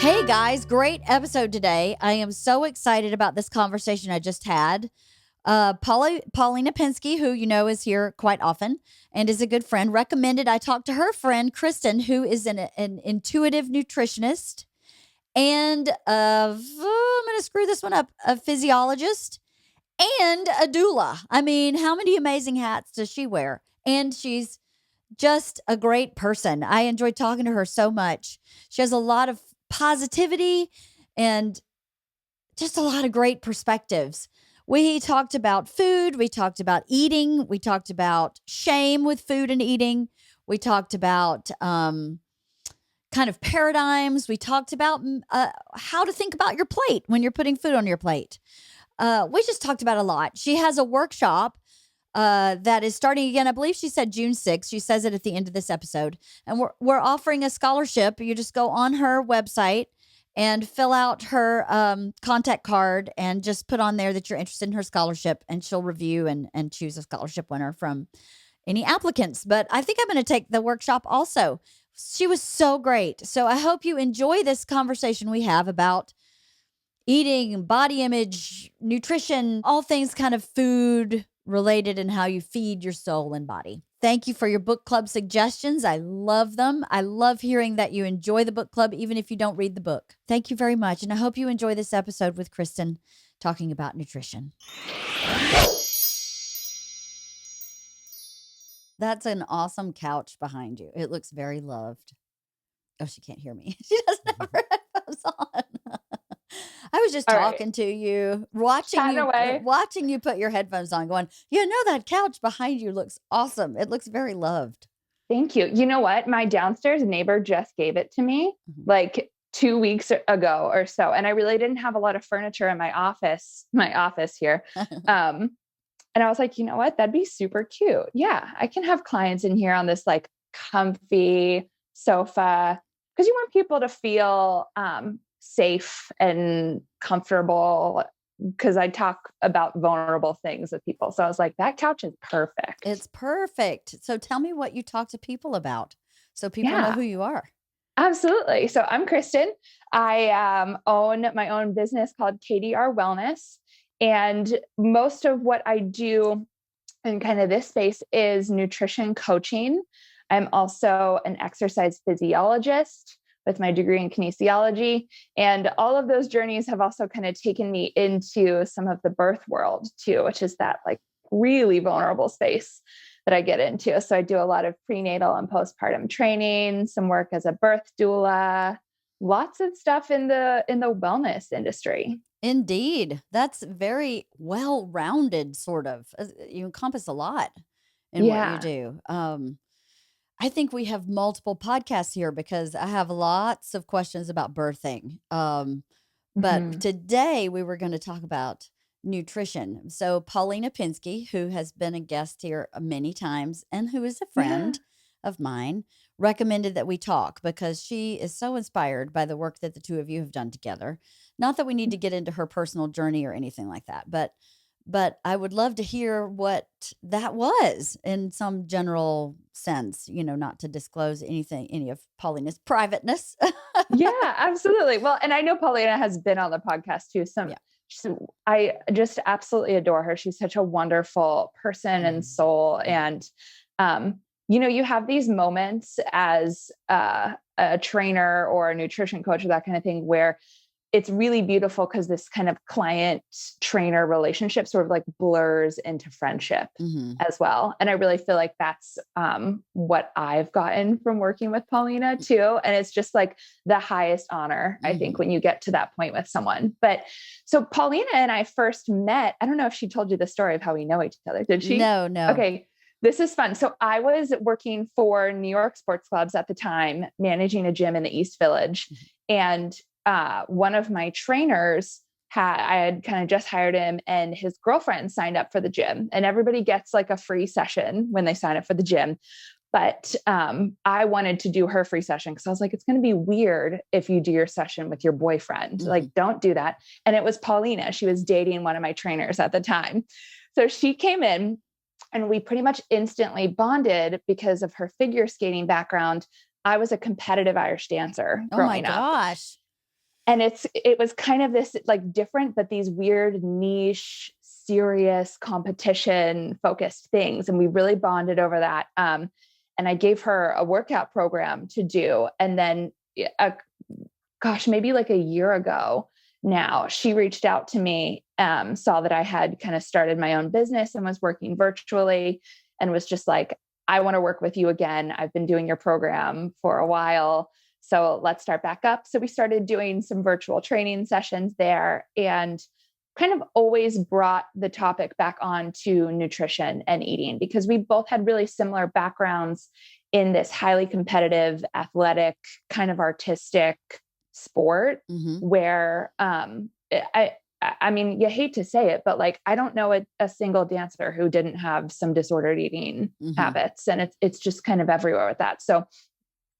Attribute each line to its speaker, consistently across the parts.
Speaker 1: Hey guys, great episode today. I am so excited about this conversation I just had. Paulina Pinsky, who you know is here quite often and is a good friend, recommended I talk to her friend Kristen, who is an intuitive nutritionist and I'm going to screw this one up, a physiologist and a doula. I mean, how many amazing hats does she wear? And she's just a great person. I enjoyed talking to her so much. She has a lot of positivity and just a lot of great perspectives. We talked about food. We talked about eating. We talked about shame with food and eating. We talked about kind of paradigms. We talked about how to think about your plate when you're putting food on your plate. We just talked about a lot. She has a workshop that is starting again. I believe she said June 6th. She says it at the end of this episode. And we're offering a scholarship. You just go on her website and fill out her contact card and just put on there that you're interested in her scholarship, and she'll review and choose a scholarship winner from any applicants. But I think I'm going to take the workshop also. She was so great. So I hope you enjoy this conversation we have about eating, body image, nutrition, all things kind of food related and how you feed your soul and body. Thank you for your book club suggestions. I love them. I love hearing that you enjoy the book club, even if you don't read the book. Thank you very much. And I hope you enjoy this episode with Kristen talking about nutrition. That's an awesome couch behind you. It looks very loved. Oh, she can't hear me. She doesn't have her headphones on. I was just talking to you, watching you put your headphones on, going, that couch behind you looks awesome. It looks very loved.
Speaker 2: Thank you. You know what? My downstairs neighbor just gave it to me like 2 weeks ago or so. And I really didn't have a lot of furniture in my office here. And I was like, you know what? That'd be super cute. Yeah. I can have clients in here on this like comfy sofa, because you want people to feel, safe and comfortable, because I talk about vulnerable things with people. So I was like, that couch is perfect.
Speaker 1: It's perfect. So tell me what you talk to people about so people know who you are.
Speaker 2: Absolutely. So I'm Kristen. I own my own business called KDR Wellness. And most of what I do in kind of this space is nutrition coaching. I'm also an exercise physiologist with my degree in kinesiology. And all of those journeys have also kind of taken me into some of the birth world too, which is that like really vulnerable space that I get into. So I do a lot of prenatal and postpartum training, some work as a birth doula, lots of stuff in the wellness industry.
Speaker 1: Indeed. That's very well-rounded, sort of. You encompass a lot in what you do. I think we have multiple podcasts here because I have lots of questions about birthing. But today we were going to talk about nutrition. So Paulina Pinsky, who has been a guest here many times and who is a friend of mine, recommended that we talk because she is so inspired by the work that the two of you have done together. Not that we need to get into her personal journey or anything like that, but I would love to hear what that was in some general sense, not to disclose any of Paulina's privateness.
Speaker 2: Yeah, absolutely. Well, and I know Paulina has been on the podcast too. So I just absolutely adore her. She's such a wonderful person and soul. And, you have these moments as a trainer or a nutrition coach or that kind of thing, where it's really beautiful because this kind of client trainer relationship sort of like blurs into friendship as well. And I really feel like that's what I've gotten from working with Paulina too. And it's just like the highest honor, I think, when you get to that point with someone. But so Paulina and I first met, I don't know if she told you the story of how we know each other. Did she?
Speaker 1: No.
Speaker 2: Okay. This is fun. So I was working for New York sports clubs at the time, managing a gym in the East Village. And one of my trainers I had kind of just hired him, and his girlfriend signed up for the gym, and everybody gets like a free session when they sign up for the gym. But I wanted to do her free session because I was like, it's going to be weird if you do your session with your boyfriend. Like, don't do that. And it was Paulina. She was dating one of my trainers at the time. So she came in and we pretty much instantly bonded because of her figure skating background. I was a competitive Irish dancer growing up.
Speaker 1: Oh my gosh.
Speaker 2: And it was kind of this like different, but these weird niche, serious competition focused things. And we really bonded over that. And I gave her a workout program to do. And then, maybe like a year ago now, she reached out to me, saw that I had kind of started my own business and was working virtually, and was just like, I want to work with you again. I've been doing your program for a while, so let's start back up. So we started doing some virtual training sessions there, and kind of always brought the topic back on to nutrition and eating, because we both had really similar backgrounds in this highly competitive, athletic, kind of artistic sport, where I mean, you hate to say it, but like, I don't know a single dancer who didn't have some disordered eating habits. And it's just kind of everywhere with that. So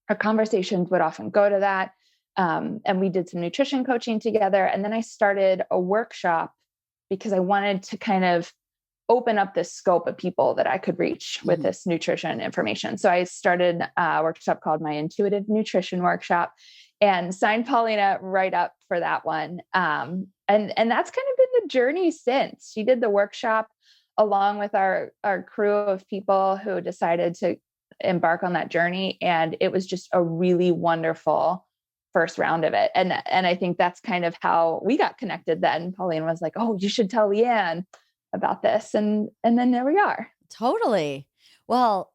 Speaker 2: our conversations would often go to that. And we did some nutrition coaching together. And then I started a workshop because I wanted to kind of open up the scope of people that I could reach with this nutrition information. So I started a workshop called my Intuitive Nutrition Workshop, and signed Paulina right up for that one. And that's kind of been the journey since. She did the workshop along with our crew of people who decided to embark on that journey. And it was just a really wonderful first round of it. And I think that's kind of how we got connected then. Paulina was like, oh, you should tell Leanne about this. And then there we are.
Speaker 1: Totally. Well,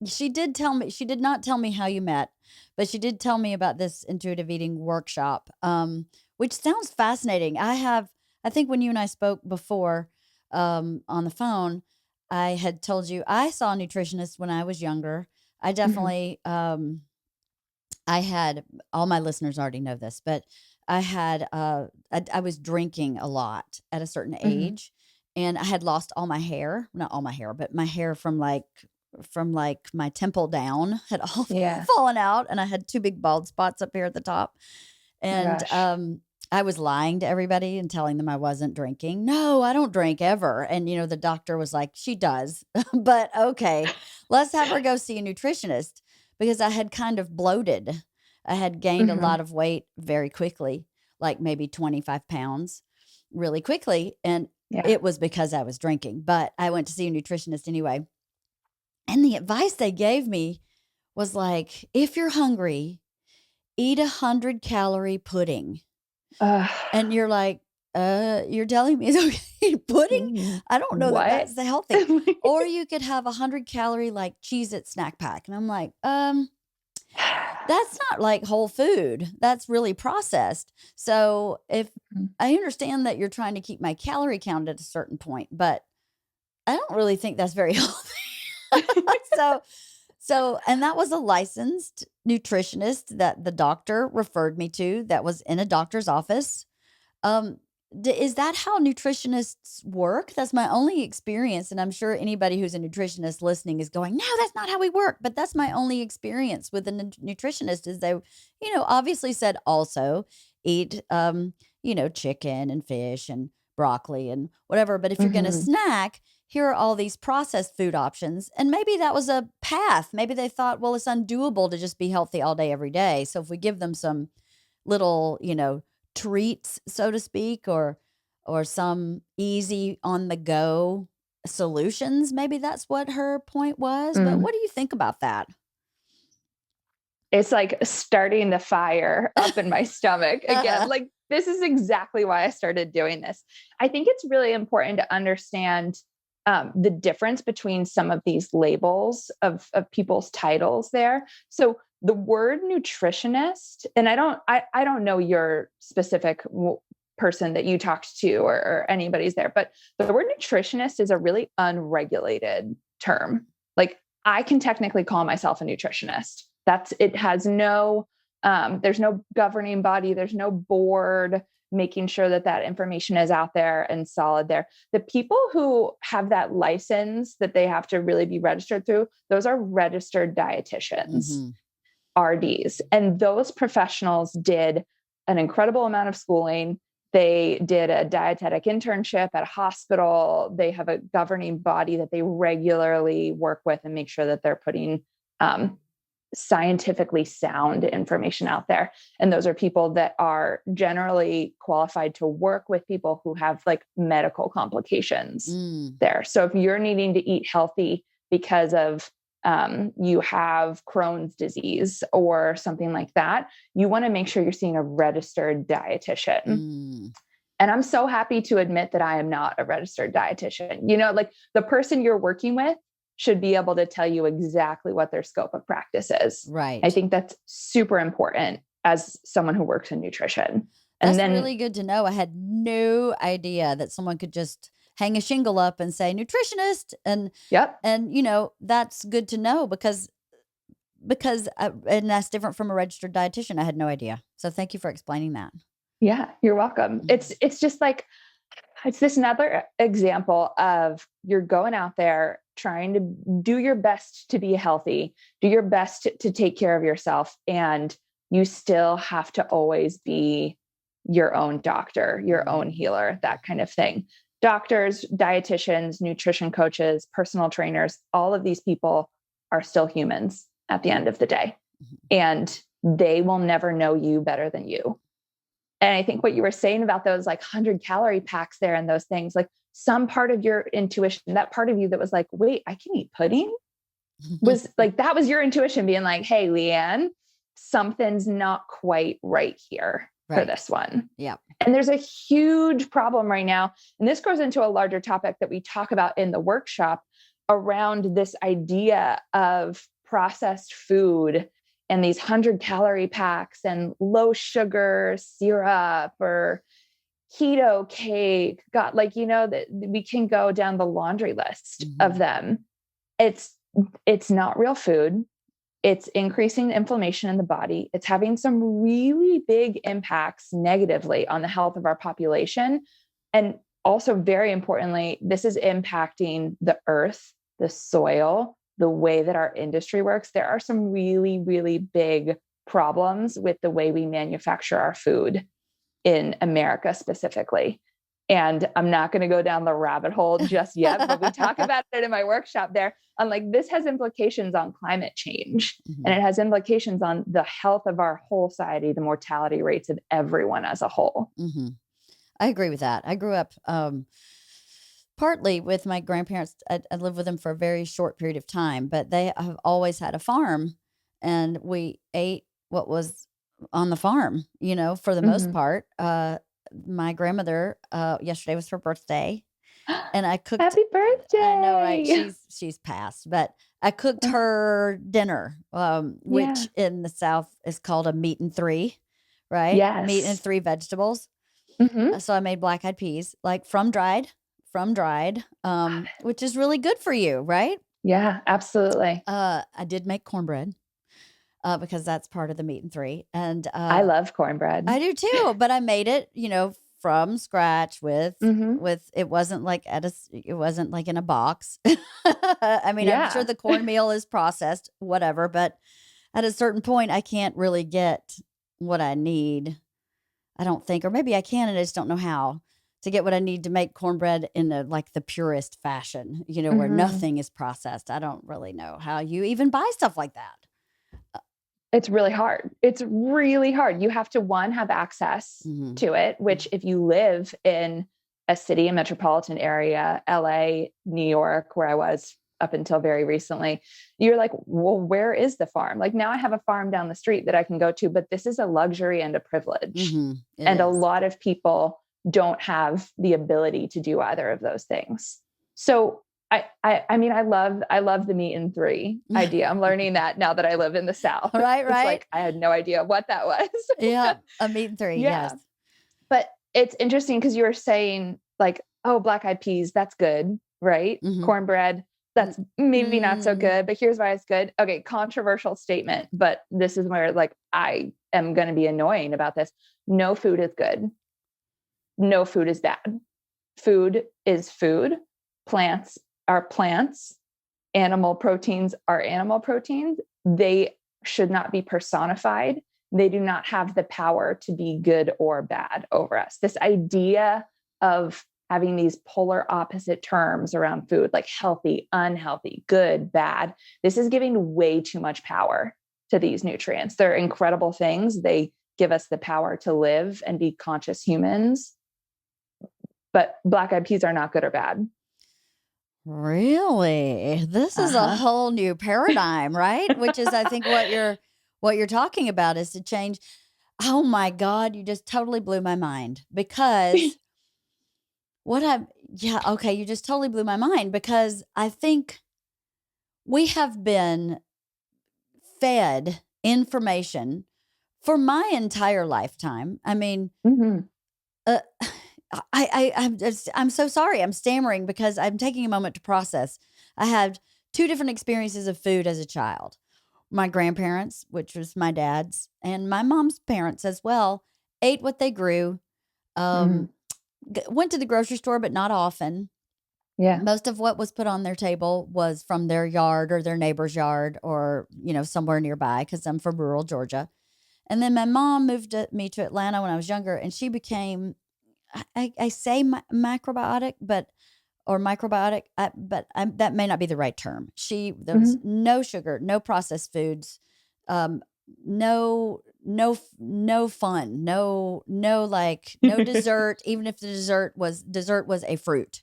Speaker 1: she did not tell me how you met, but she did tell me about this intuitive eating workshop, which sounds fascinating. I think when you and I spoke before, on the phone, I had told you I saw a nutritionist when I was younger. I definitely, I had, all my listeners already know this, but I had, I was drinking a lot at a certain age, and I had lost all my hair, not all my hair, but my hair from like my temple down had all fallen out, and I had 2 big bald spots up here at the top. And, I was lying to everybody and telling them I wasn't drinking. No, I don't drink ever. And, the doctor was like, she does, but okay, let's have her go see a nutritionist, because I had kind of bloated. I had gained a lot of weight very quickly, like maybe 25 pounds really quickly. And it was because I was drinking, but I went to see a nutritionist anyway. And the advice they gave me was like, if you're hungry, eat 100-calorie pudding. And you're like, you're telling me it's okay to eat pudding? I don't know that that's healthy. Or you could have 100-calorie like Cheez-It snack pack. And I'm like, that's not like whole food. That's really processed. So if I understand that you're trying to keep my calorie count at a certain point, but I don't really think that's very healthy. And that was a licensed nutritionist that the doctor referred me to, that was in a doctor's office. Is that how nutritionists work? That's my only experience. And I'm sure anybody who's a nutritionist listening is going, no, that's not how we work. But that's my only experience with a nutritionist, is they, obviously said also eat, chicken and fish and broccoli and whatever. But if you're going to snack, here are all these processed food options. And maybe that was a path. Maybe they thought, well, it's undoable to just be healthy all day, every day. So if we give them some little, treats, so to speak, or some easy on the go solutions, maybe that's what her point was. But what do you think about that?
Speaker 2: It's like starting the fire up in my stomach again. Like, this is exactly why I started doing this. I think it's really important to understand the difference between some of these labels of people's titles there. So the word nutritionist, and I don't know your specific person that you talked to or anybody's there, but the word nutritionist is a really unregulated term. Like, I can technically call myself a nutritionist. It has no, there's no governing body. There's no board making sure that information is out there and solid there. The people who have that license that they have to really be registered through, those are registered dietitians, RDs. And those professionals did an incredible amount of schooling. They did a dietetic internship at a hospital. They have a governing body that they regularly work with and make sure that they're putting scientifically sound information out there. And those are people that are generally qualified to work with people who have like medical complications there. So if you're needing to eat healthy because of you have Crohn's disease or something like that, you want to make sure you're seeing a registered dietitian. And I'm so happy to admit that I am not a registered dietitian. You know, like the person you're working with should be able to tell you exactly what their scope of practice is.
Speaker 1: Right.
Speaker 2: I think that's super important as someone who works in nutrition.
Speaker 1: That's really good to know. I had no idea that someone could just hang a shingle up and say nutritionist. And you know, that's good to know because and that's different from a registered dietitian. I had no idea. So thank you for explaining that.
Speaker 2: Yeah, you're welcome. It's just like, it's this another example of you're going out there trying to do your best to be healthy, do your best to take care of yourself. And you still have to always be your own doctor, your own healer, that kind of thing. Doctors, dietitians, nutrition coaches, personal trainers, all of these people are still humans at the end of the day. And they will never know you better than you. And I think what you were saying about those like 100-calorie packs there and those things, like some part of your intuition, that part of you that was like, wait, I can eat pudding, was like, that was your intuition being like, hey, Leanne, something's not quite right here for this one.
Speaker 1: Yeah.
Speaker 2: And there's a huge problem right now. And this goes into a larger topic that we talk about in the workshop around this idea of processed food and these 100-calorie packs and low sugar syrup or keto cake. Got like, you know, that we can go down the laundry list of them. It's not real food. It's increasing inflammation in the body. It's having some really big impacts negatively on the health of our population. And also, very importantly, this is impacting the earth, the soil, the way that our industry works. There are some really, really big problems with the way we manufacture our food in America specifically. And I'm not going to go down the rabbit hole just yet, but we talk about it in my workshop there. And like, this has implications on climate change, and it has implications on the health of our whole society, the mortality rates of everyone as a whole.
Speaker 1: I agree with that. I grew up partly with my grandparents. I lived with them for a very short period of time, but they have always had a farm, and we ate what was on the farm, you know, for the most part. My grandmother, yesterday was her birthday, and I cooked.
Speaker 2: Happy birthday!
Speaker 1: I know, right? She's passed, but I cooked her dinner, which in the South is called a meat and three, right?
Speaker 2: Yes,
Speaker 1: meat and three vegetables. So I made black eyed peas, like from dried, which is really good for you, right?
Speaker 2: Yeah, absolutely.
Speaker 1: I did make cornbread. Because that's part of the meat and three. And
Speaker 2: I love cornbread.
Speaker 1: I do too, but I made it, you know, from scratch with it wasn't like it wasn't like in a box. I mean, I'm sure the cornmeal is processed, whatever, but at a certain point I can't really get what I need. I don't think, or maybe I can, and I just don't know how to get what I need to make cornbread in like the purest fashion, you know, where nothing is processed. I don't really know how you even buy stuff like that.
Speaker 2: It's really hard. It's really hard. You have to, one, have access to it, which if you live in a city, a metropolitan area, LA, New York, where I was up until very recently, you're like, well, where is the farm? Like now I have a farm down the street that I can go to, but this is a luxury and a privilege. And a lot of people don't have the ability to do either of those things. So I mean, I love the meat and three idea. I'm learning that now that I live in the South.
Speaker 1: Right.
Speaker 2: It's like, I had no idea what that was.
Speaker 1: A meat and three. Yes.
Speaker 2: But it's interesting because you were saying like, oh, black eyed peas, that's good. Right. Cornbread, that's maybe not so good, but here's why it's good. Okay. Controversial statement, but this is where like, I am going to be annoying about this. No food is good. No food is bad. Food is food. Plants are plants. Animal proteins are animal proteins. They should not be personified. They do not have the power to be good or bad over us. This idea of having these polar opposite terms around food, like healthy, unhealthy, good, bad, this is giving way too much power to these nutrients. They're incredible things. They give us the power to live and be conscious humans. But black-eyed peas are not good or bad.
Speaker 1: Really? This is a whole new paradigm, right? Which is, I think, what you're talking about is to change. Oh my God, you just totally blew my mind because you just totally blew my mind because I think we have been fed information for my entire lifetime. I mean, I'm so sorry. I'm stammering because I'm taking a moment to process. I had two different experiences of food as a child. My grandparents, which was my dad's, and my mom's parents as well, ate what they grew. Went to the grocery store, but not often.
Speaker 2: Yeah.
Speaker 1: Most of what was put on their table was from their yard or their neighbor's yard or, somewhere nearby because I'm from rural Georgia. And then my mom moved me to Atlanta when I was younger, and she became, I say macrobiotic, but that may not be the right term. There was no sugar, no processed foods, no fun, no dessert. Even if the dessert was a fruit,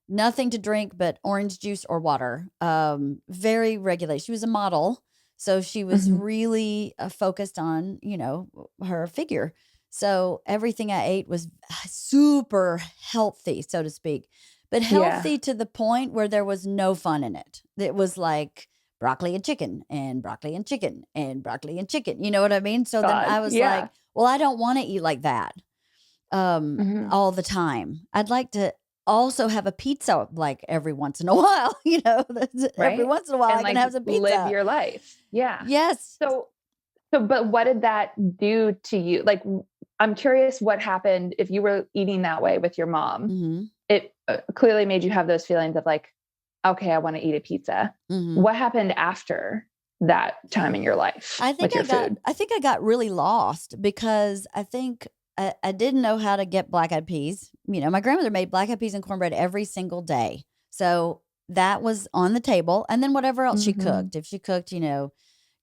Speaker 1: nothing to drink but orange juice or water. Very regulated. She was a model, so she was really focused on her figure. So everything I ate was super healthy, so to speak, but healthy to the point where there was no fun in it. It was like broccoli and chicken and broccoli and chicken and broccoli and chicken. You know what I mean? So then I was like, well, I don't want to eat like that all the time. I'd like to also have a pizza like every once in a while, every once in a while I can have some pizza.
Speaker 2: Live your life. Yeah.
Speaker 1: Yes.
Speaker 2: So, but what did that do to you? Like, I'm curious what happened if you were eating that way with your mom. It clearly made you have those feelings of like, okay, I want to eat a pizza. What happened after that time in your life?
Speaker 1: I think I got really lost because I think I didn't know how to get black-eyed peas. My grandmother made black-eyed peas and cornbread every single day. So that was on the table. And then whatever else she cooked. If she cooked,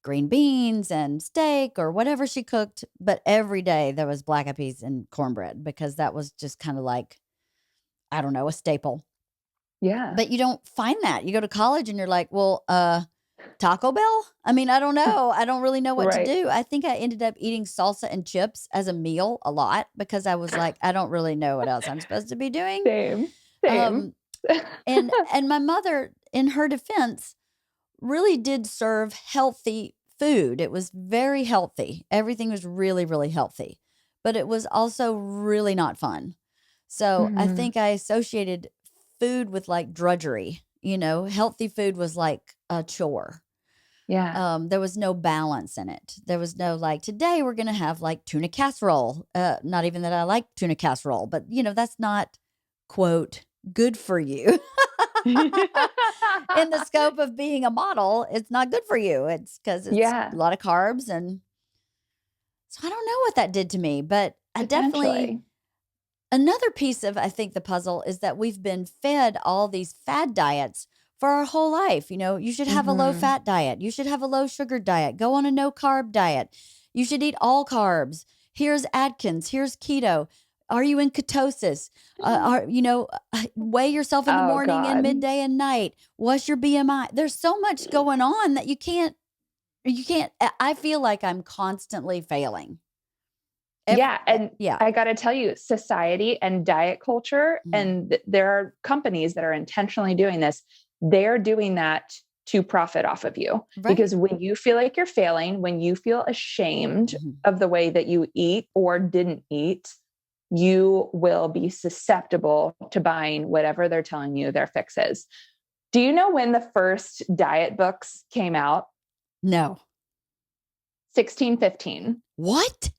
Speaker 1: green beans and steak or whatever she cooked. But every day there was black-eyed peas and cornbread because that was just kind of like, I don't know, a staple.
Speaker 2: Yeah.
Speaker 1: But you don't find that. You go to college and you're like, well, Taco Bell? I mean, I don't know. I don't really know what to do. I think I ended up eating salsa and chips as a meal a lot because I was like, I don't really know what else I'm supposed to be doing.
Speaker 2: Same.
Speaker 1: And my mother, in her defense, really did serve healthy food. It was very healthy. Everything was really, really healthy, but it was also really not fun. So I think I associated food with like drudgery. Healthy food was like a chore.
Speaker 2: Yeah.
Speaker 1: There was no balance in it. There was no like, today we're going to have like tuna casserole. Not even that I like tuna casserole, but that's not, quote, good for you. In the scope of being a model, it's not good for you. It's because it's a lot of carbs. And so I don't know what that did to me, but I definitely, another piece of, I think, the puzzle is that we've been fed all these fad diets for our whole life. You should have a low fat diet. You should have a low sugar diet. Go on a no carb diet. You should eat all carbs. Here's Atkins. Here's keto. Are you in ketosis? Weigh yourself in the morning and midday and night. What's your BMI? There's so much going on that you can't, I feel like I'm constantly failing.
Speaker 2: I got to tell you, society and diet culture, and there are companies that are intentionally doing this. They're doing that to profit off of you. Because when you feel like you're failing, when you feel ashamed of the way that you eat or didn't eat, you will be susceptible to buying whatever they're telling you their fix is. Do you know when the first diet books came out?
Speaker 1: No.
Speaker 2: 1615.
Speaker 1: What?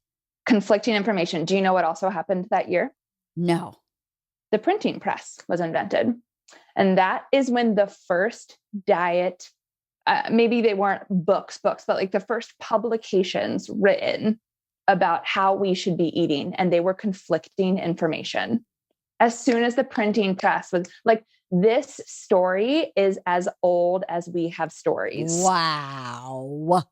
Speaker 2: Conflicting information. Do you know what also happened that year?
Speaker 1: No.
Speaker 2: The printing press was invented. And that is when the first diet, maybe they weren't books, but like the first publications written about how we should be eating. And they were conflicting information. as soon as the printing press was like, this story is as old as we have stories.
Speaker 1: Wow.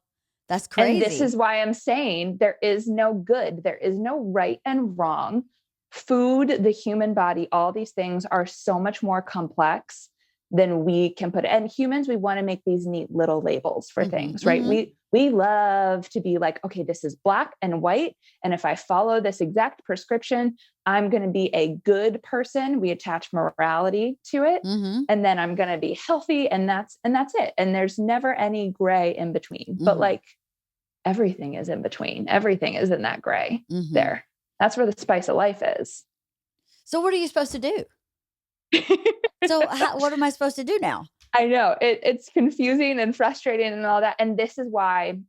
Speaker 1: That's crazy.
Speaker 2: And this is why I'm saying there is no good. There is no right and wrong. Food, the human body, all these things are so much more complex than we can put. And humans, we want to make these neat little labels for things, right? We love to be like, okay, this is black and white. And if I follow this exact prescription, I'm going to be a good person. We attach morality to it. And then I'm going to be healthy. And that's it. And there's never any gray in between, but like everything is in between. Everything is in that gray there. That's where the spice of life is.
Speaker 1: So what are you supposed to do? So what am I supposed to do now?
Speaker 2: I know it's confusing and frustrating and all that. And this is why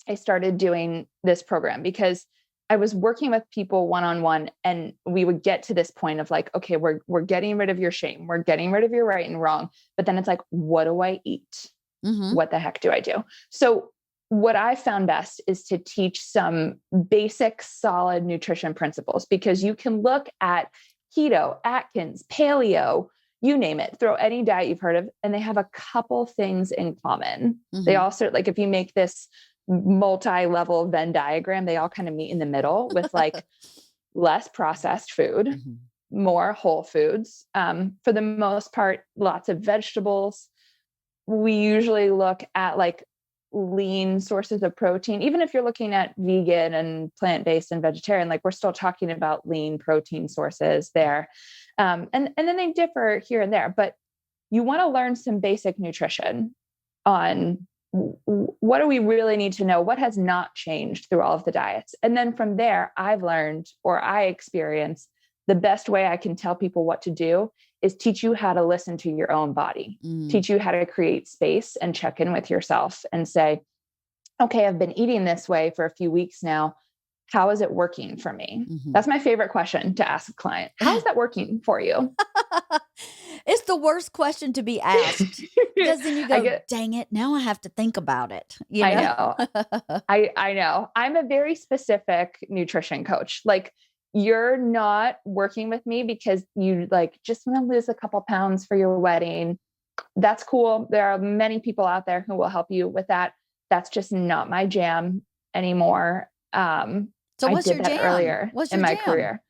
Speaker 2: I started doing this program, because I was working with people one-on-one, and we would get to this point of like, okay, we're getting rid of your shame. We're getting rid of your right and wrong. But then it's like, what do I eat? What the heck do I do? So what I found best is to teach some basic, solid nutrition principles, because you can look at keto, Atkins, paleo, you name it, throw any diet you've heard of, and they have a couple things in common. They also, like, if you make this multi-level Venn diagram, they all kind of meet in the middle with like less processed food, more whole foods. For the most part, lots of vegetables. We usually look at like lean sources of protein. Even if you're looking at vegan and plant-based and vegetarian, like we're still talking about lean protein sources there. And then they differ here and there, but you want to learn some basic nutrition on what do we really need to know? What has not changed through all of the diets? And then from there, I've learned, or I experience, the best way I can tell people what to do is teach you how to listen to your own body, teach you how to create space and check in with yourself and say, okay, I've been eating this way for a few weeks now. How is it working for me? That's my favorite question to ask a client. How is that working for you?
Speaker 1: It's the worst question to be asked, because then you go, dang it, now I have to think about it. You know?
Speaker 2: I know. I'm a very specific nutrition coach. Like, you're not working with me because you like just want to lose a couple pounds for your wedding. That's cool. There are many people out there who will help you with that. That's just not my jam anymore.
Speaker 1: So what's your jam?
Speaker 2: Earlier in my career.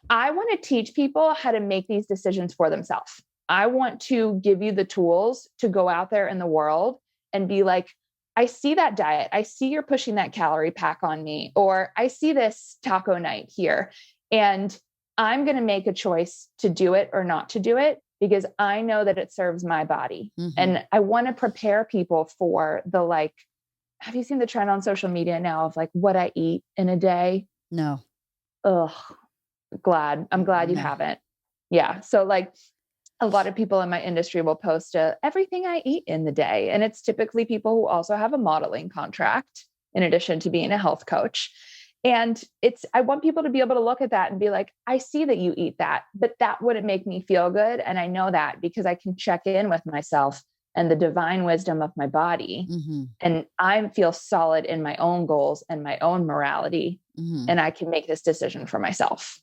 Speaker 2: I want to teach people how to make these decisions for themselves. I want to give you the tools to go out there in the world and be like, I see that diet. I see you're pushing that calorie pack on me, or I see this taco night here, and I'm going to make a choice to do it or not to do it, because I know that it serves my body. And I want to prepare people for the, like, have you seen the trend on social media now of like what I eat in a day?
Speaker 1: No.
Speaker 2: Ugh. I'm glad you haven't. Yeah. So like a lot of people in my industry will post everything I eat in the day. And it's typically people who also have a modeling contract in addition to being a health coach. And I want people to be able to look at that and be like, I see that you eat that, but that wouldn't make me feel good. And I know that because I can check in with myself and the divine wisdom of my body. And I feel solid in my own goals and my own morality. And I can make this decision for myself.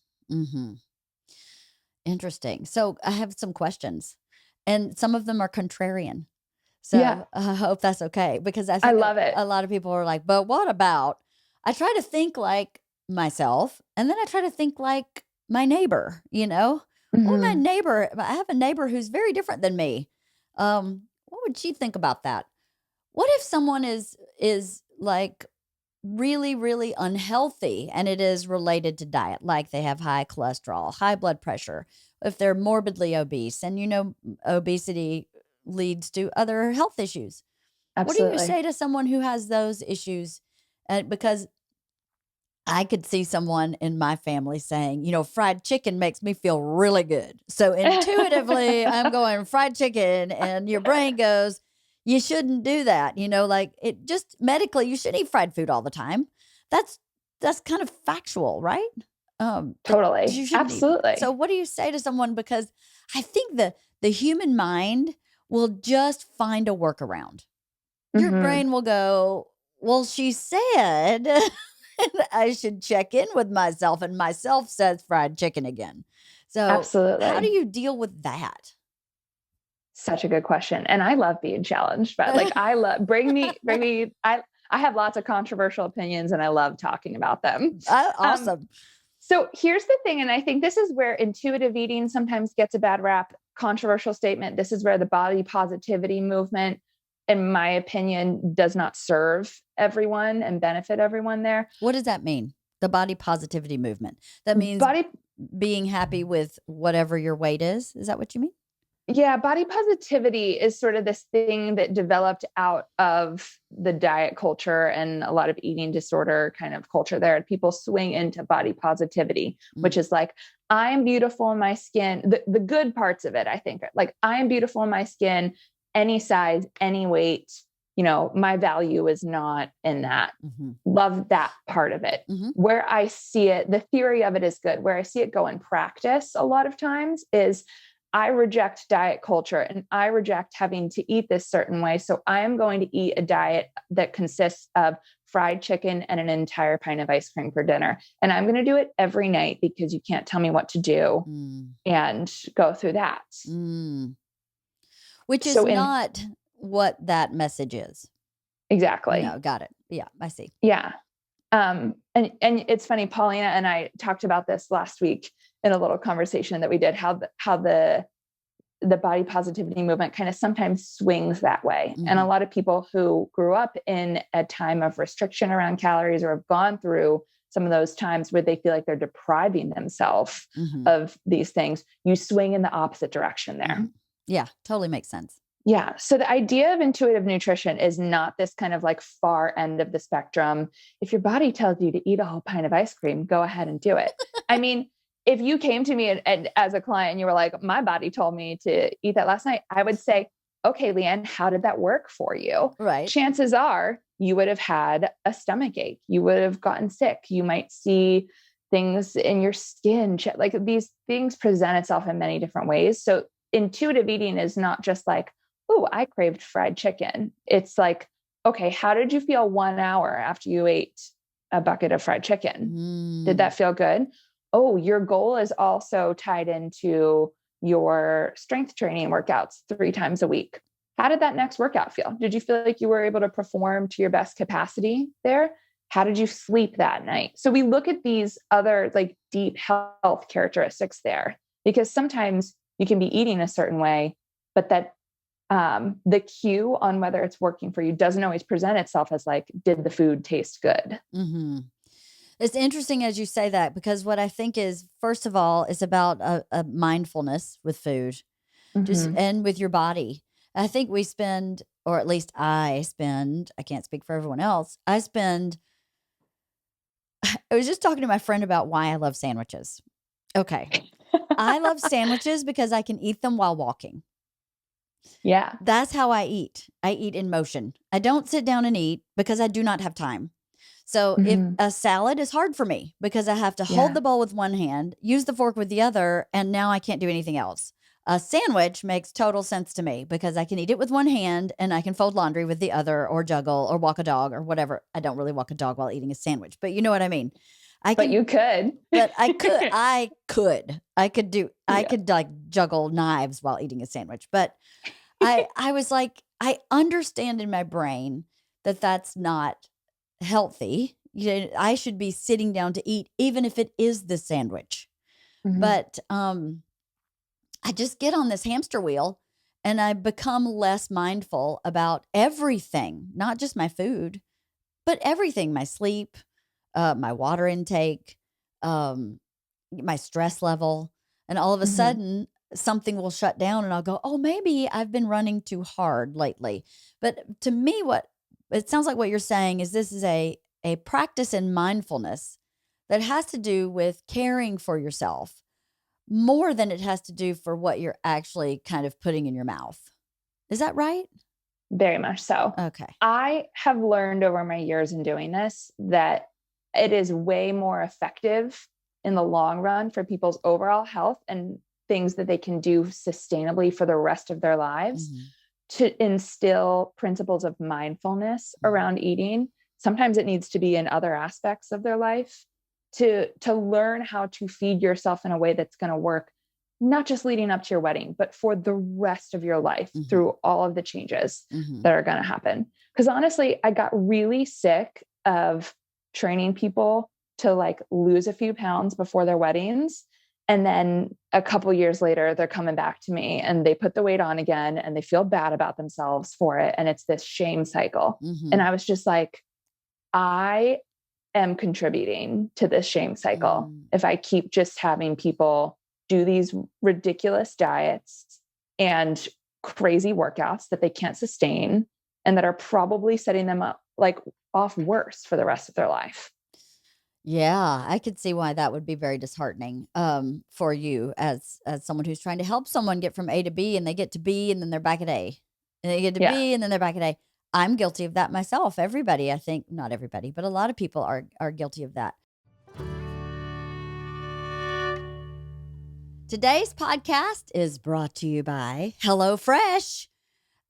Speaker 1: Interesting. So I have some questions, and some of them are contrarian. So
Speaker 2: yeah.
Speaker 1: I hope that's okay, because I
Speaker 2: love it.
Speaker 1: A lot of people are like, but what about, I try to think like myself, and then I try to think like my neighbor, you know, well, my neighbor, I have a neighbor who's very different than me. What would she think about that? What if someone is like really, really unhealthy, and it is related to diet, like they have high cholesterol, high blood pressure, if they're morbidly obese, and you know, obesity leads to other health issues.
Speaker 2: Absolutely.
Speaker 1: What do you say to someone who has those issues? Because I could see someone in my family saying, you know, fried chicken makes me feel really good. So intuitively, I'm going fried chicken, and your brain goes, you shouldn't do that. You know, like, it just medically, you shouldn't eat fried food all the time. That's kind of factual, right?
Speaker 2: Totally. Absolutely.
Speaker 1: So what do you say to someone? Because I think the human mind will just find a workaround. Your brain will go, well, she said I should check in with myself, and myself says fried chicken again. So
Speaker 2: Absolutely.
Speaker 1: how do you deal with that?
Speaker 2: Such a good question. And I love being challenged, but like, I love, bring me, I have lots of controversial opinions and I love talking about them.
Speaker 1: Awesome.
Speaker 2: So here's the thing. And I think this is where intuitive eating sometimes gets a bad rap. Controversial statement. This is where the body positivity movement, in my opinion, does not serve everyone and benefit everyone there.
Speaker 1: What does that mean? The body positivity movement. That means being happy with whatever your weight is. Is that what you mean?
Speaker 2: Yeah, body positivity is sort of this thing that developed out of the diet culture and a lot of eating disorder kind of culture there. People swing into body positivity, which is like, I am beautiful in my skin. The good parts of it, I think, like, I am beautiful in my skin, any size, any weight. You know, my value is not in that. Love that part of it. Where I see it, the theory of it is good. Where I see it go in practice a lot of times is, I reject diet culture and I reject having to eat this certain way. So I am going to eat a diet that consists of fried chicken and an entire pint of ice cream for dinner. And I'm going to do it every night because you can't tell me what to do and go through that.
Speaker 1: Which is not what that message is.
Speaker 2: Exactly.
Speaker 1: No, got it. Yeah, I see.
Speaker 2: Yeah. And it's funny, Paulina and I talked about this last week in a little conversation that we did, how the body positivity movement kind of sometimes swings that way. And a lot of people who grew up in a time of restriction around calories or have gone through some of those times where they feel like they're depriving themselves of these things, you swing in the opposite direction there.
Speaker 1: Yeah, totally makes sense.
Speaker 2: Yeah. So the idea of intuitive nutrition is not this kind of like far end of the spectrum. If your body tells you to eat a whole pint of ice cream, go ahead and do it. I mean, if you came to me and as a client and you were like, my body told me to eat that last night, I would say, okay, Leanne, how did that work for you?
Speaker 1: Right.
Speaker 2: Chances are you would have had a stomach ache. You would have gotten sick. You might see things in your skin. Like, these things present itself in many different ways. So intuitive eating is not just like, oh, I craved fried chicken. It's like, okay, how did you feel 1 hour after you ate a bucket of fried chicken? Did that feel good? Oh, your goal is also tied into your strength training workouts 3 times a week. How did that next workout feel? Did you feel like you were able to perform to your best capacity there? How did you sleep that night? So we look at these other like deep health characteristics there, because sometimes you can be eating a certain way, but that the cue on whether it's working for you doesn't always present itself as like, did the food taste good?
Speaker 1: It's interesting as you say that, because what I think is, first of all, is about a mindfulness with food, just and with your body. I think we spend, or at least I spend, I can't speak for everyone else. I was just talking to my friend about why I love sandwiches. Okay. I love sandwiches because I can eat them while walking.
Speaker 2: Yeah.
Speaker 1: That's how I eat. I eat in motion. I don't sit down and eat because I do not have time. So if a salad is hard for me because I have to hold the bowl with one hand, use the fork with the other, and now I can't do anything else. A sandwich makes total sense to me because I can eat it with one hand and I can fold laundry with the other, or juggle, or walk a dog, or whatever. I don't really walk a dog while eating a sandwich, but you know what I mean.
Speaker 2: But you could.
Speaker 1: But I could. I could like juggle knives while eating a sandwich. But I was like, I understand in my brain that that's not healthy. You know, I should be sitting down to eat, even if it is the sandwich. But I just get on this hamster wheel and I become less mindful about everything, not just my food, but everything: my sleep, my water intake, my stress level. And all of a sudden, something will shut down and I'll go, oh, maybe I've been running too hard lately. But to me, what it sounds like what you're saying is, this is a practice in mindfulness that has to do with caring for yourself more than it has to do for what you're actually kind of putting in your mouth. Is that right?
Speaker 2: Very much so.
Speaker 1: Okay.
Speaker 2: I have learned over my years in doing this that it is way more effective in the long run for people's overall health and things that they can do sustainably for the rest of their lives to instill principles of mindfulness around eating. Sometimes it needs to be in other aspects of their life, to learn how to feed yourself in a way that's going to work not just leading up to your wedding, but for the rest of your life through all of the changes that are going to happen. Because honestly, I got really sick of training people to like lose a few pounds before their weddings. And then a couple years later, they're coming back to me and they put the weight on again and they feel bad about themselves for it. And it's this shame cycle. And I was just like, I am contributing to this shame cycle if I keep just having people do these ridiculous diets and crazy workouts that they can't sustain and that are probably setting them up like off worse for the rest of their life.
Speaker 1: Yeah, I could see why that would be very disheartening for you as someone who's trying to help someone get from A to B and they get to B and then they're back at A. And they get to B and then they're back at A. I'm guilty of that myself. Everybody, I think, not everybody, but a lot of people are guilty of that. Today's podcast is brought to you by HelloFresh.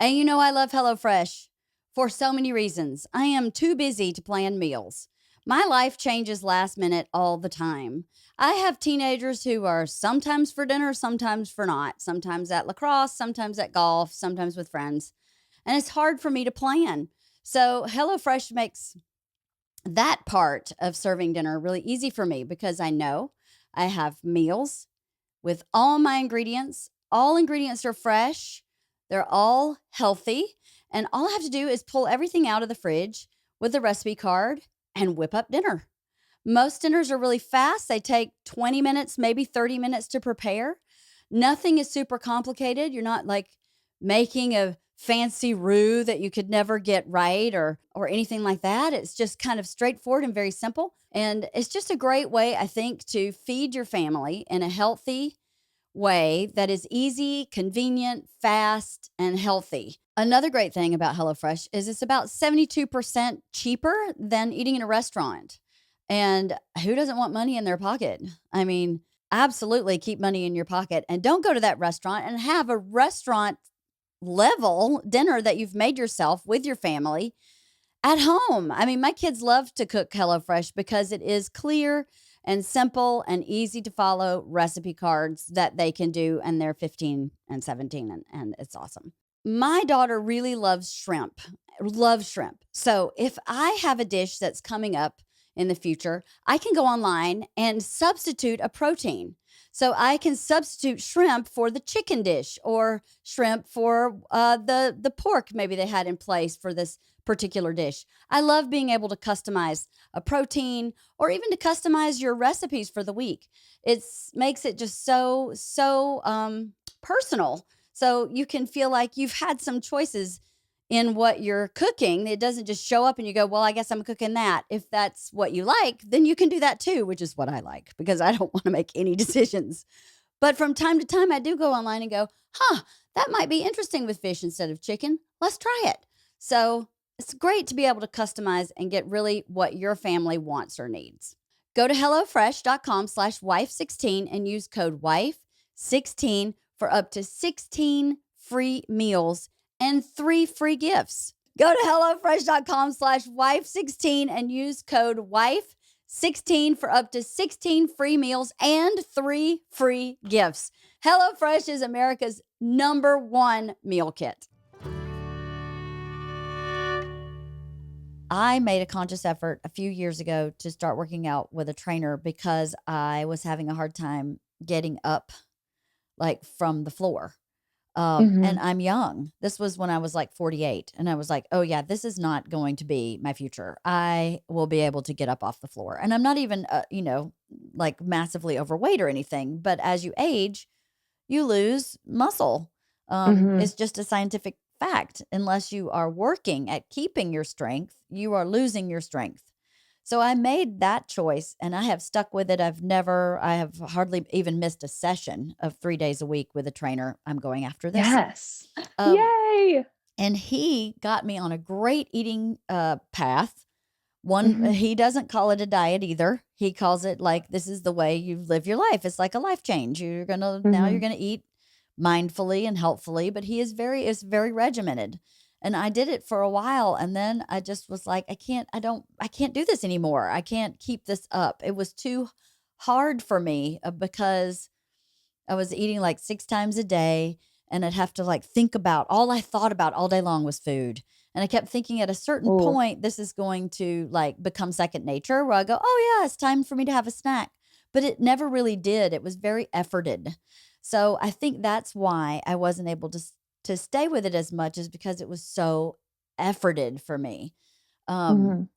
Speaker 1: And you know I love HelloFresh for so many reasons. I am too busy to plan meals. My life changes last minute all the time. I have teenagers who are sometimes for dinner, sometimes for not, sometimes at lacrosse, sometimes at golf, sometimes with friends. And it's hard for me to plan. So HelloFresh makes that part of serving dinner really easy for me because I know I have meals with all my ingredients. All ingredients are fresh. They're all healthy. And all I have to do is pull everything out of the fridge with a recipe card and whip up dinner. Most dinners are really fast. They take 20 minutes, maybe 30 minutes to prepare. Nothing is super complicated. You're not like making a fancy roux that you could never get right or anything like that. It's just kind of straightforward and very simple. And it's just a great way, I think, to feed your family in a healthy way that is easy, convenient, fast, and healthy. Another great thing about HelloFresh is it's about 72% cheaper than eating in a restaurant. And who doesn't want money in their pocket? I mean, absolutely keep money in your pocket and don't go to that restaurant and have a restaurant level dinner that you've made yourself with your family at home. I mean, my kids love to cook HelloFresh because it is clear and simple and easy to follow recipe cards that they can do. And they're 15 and 17 and it's awesome. My daughter really loves shrimp. So if I have a dish that's coming up in the future, I can go online and substitute a protein. So I can substitute shrimp for the chicken dish or shrimp for the pork maybe they had in place for this particular dish. I love being able to customize a protein or even to customize your recipes for the week. It makes it just so personal. So you can feel like you've had some choices in what you're cooking. It doesn't just show up and you go, well, I guess I'm cooking that. If that's what you like, then you can do that too, which is what I like because I don't want to make any decisions. But from time to time, I do go online and go, that might be interesting with fish instead of chicken. Let's try it. So it's great to be able to customize and get really what your family wants or needs. Go to HelloFresh.com/wife16 and use code WIFE16 for up to 16 free meals and 3 free gifts. Go to HelloFresh.com/wife16 and use code WIFE16 for up to 16 free meals and 3 free gifts. HelloFresh is America's #1 meal kit. I made a conscious effort a few years ago to start working out with a trainer because I was having a hard time getting up like from the floor. And I'm young. This was when I was like 48. And I was like, oh yeah, this is not going to be my future. I will be able to get up off the floor. And I'm not even, like massively overweight or anything. But as you age, you lose muscle. It's just a scientific fact. Unless you are working at keeping your strength, you are losing your strength. So I made that choice and I have stuck with it. I have hardly even missed a session of 3 days a week with a trainer. I'm going after this.
Speaker 2: Yes. Yay.
Speaker 1: And he got me on a great eating path. He doesn't call it a diet either. He calls it like, this is the way you live your life. It's like a life change. Now you're going to eat mindfully and helpfully, but it's very regimented. And I did it for a while. And then I just was like, I can't do this anymore. I can't keep this up. It was too hard for me because I was eating like 6 times a day, and I'd have to like think about all I thought about all day long was food. And I kept thinking at a certain
Speaker 2: Ooh.
Speaker 1: point, this is going to like become second nature where I go, oh yeah, it's time for me to have a snack. But it never really did. It was very efforted. So I think that's why I wasn't able to stay with it as much, is because it was so efforted for me. Um,
Speaker 2: Mhm.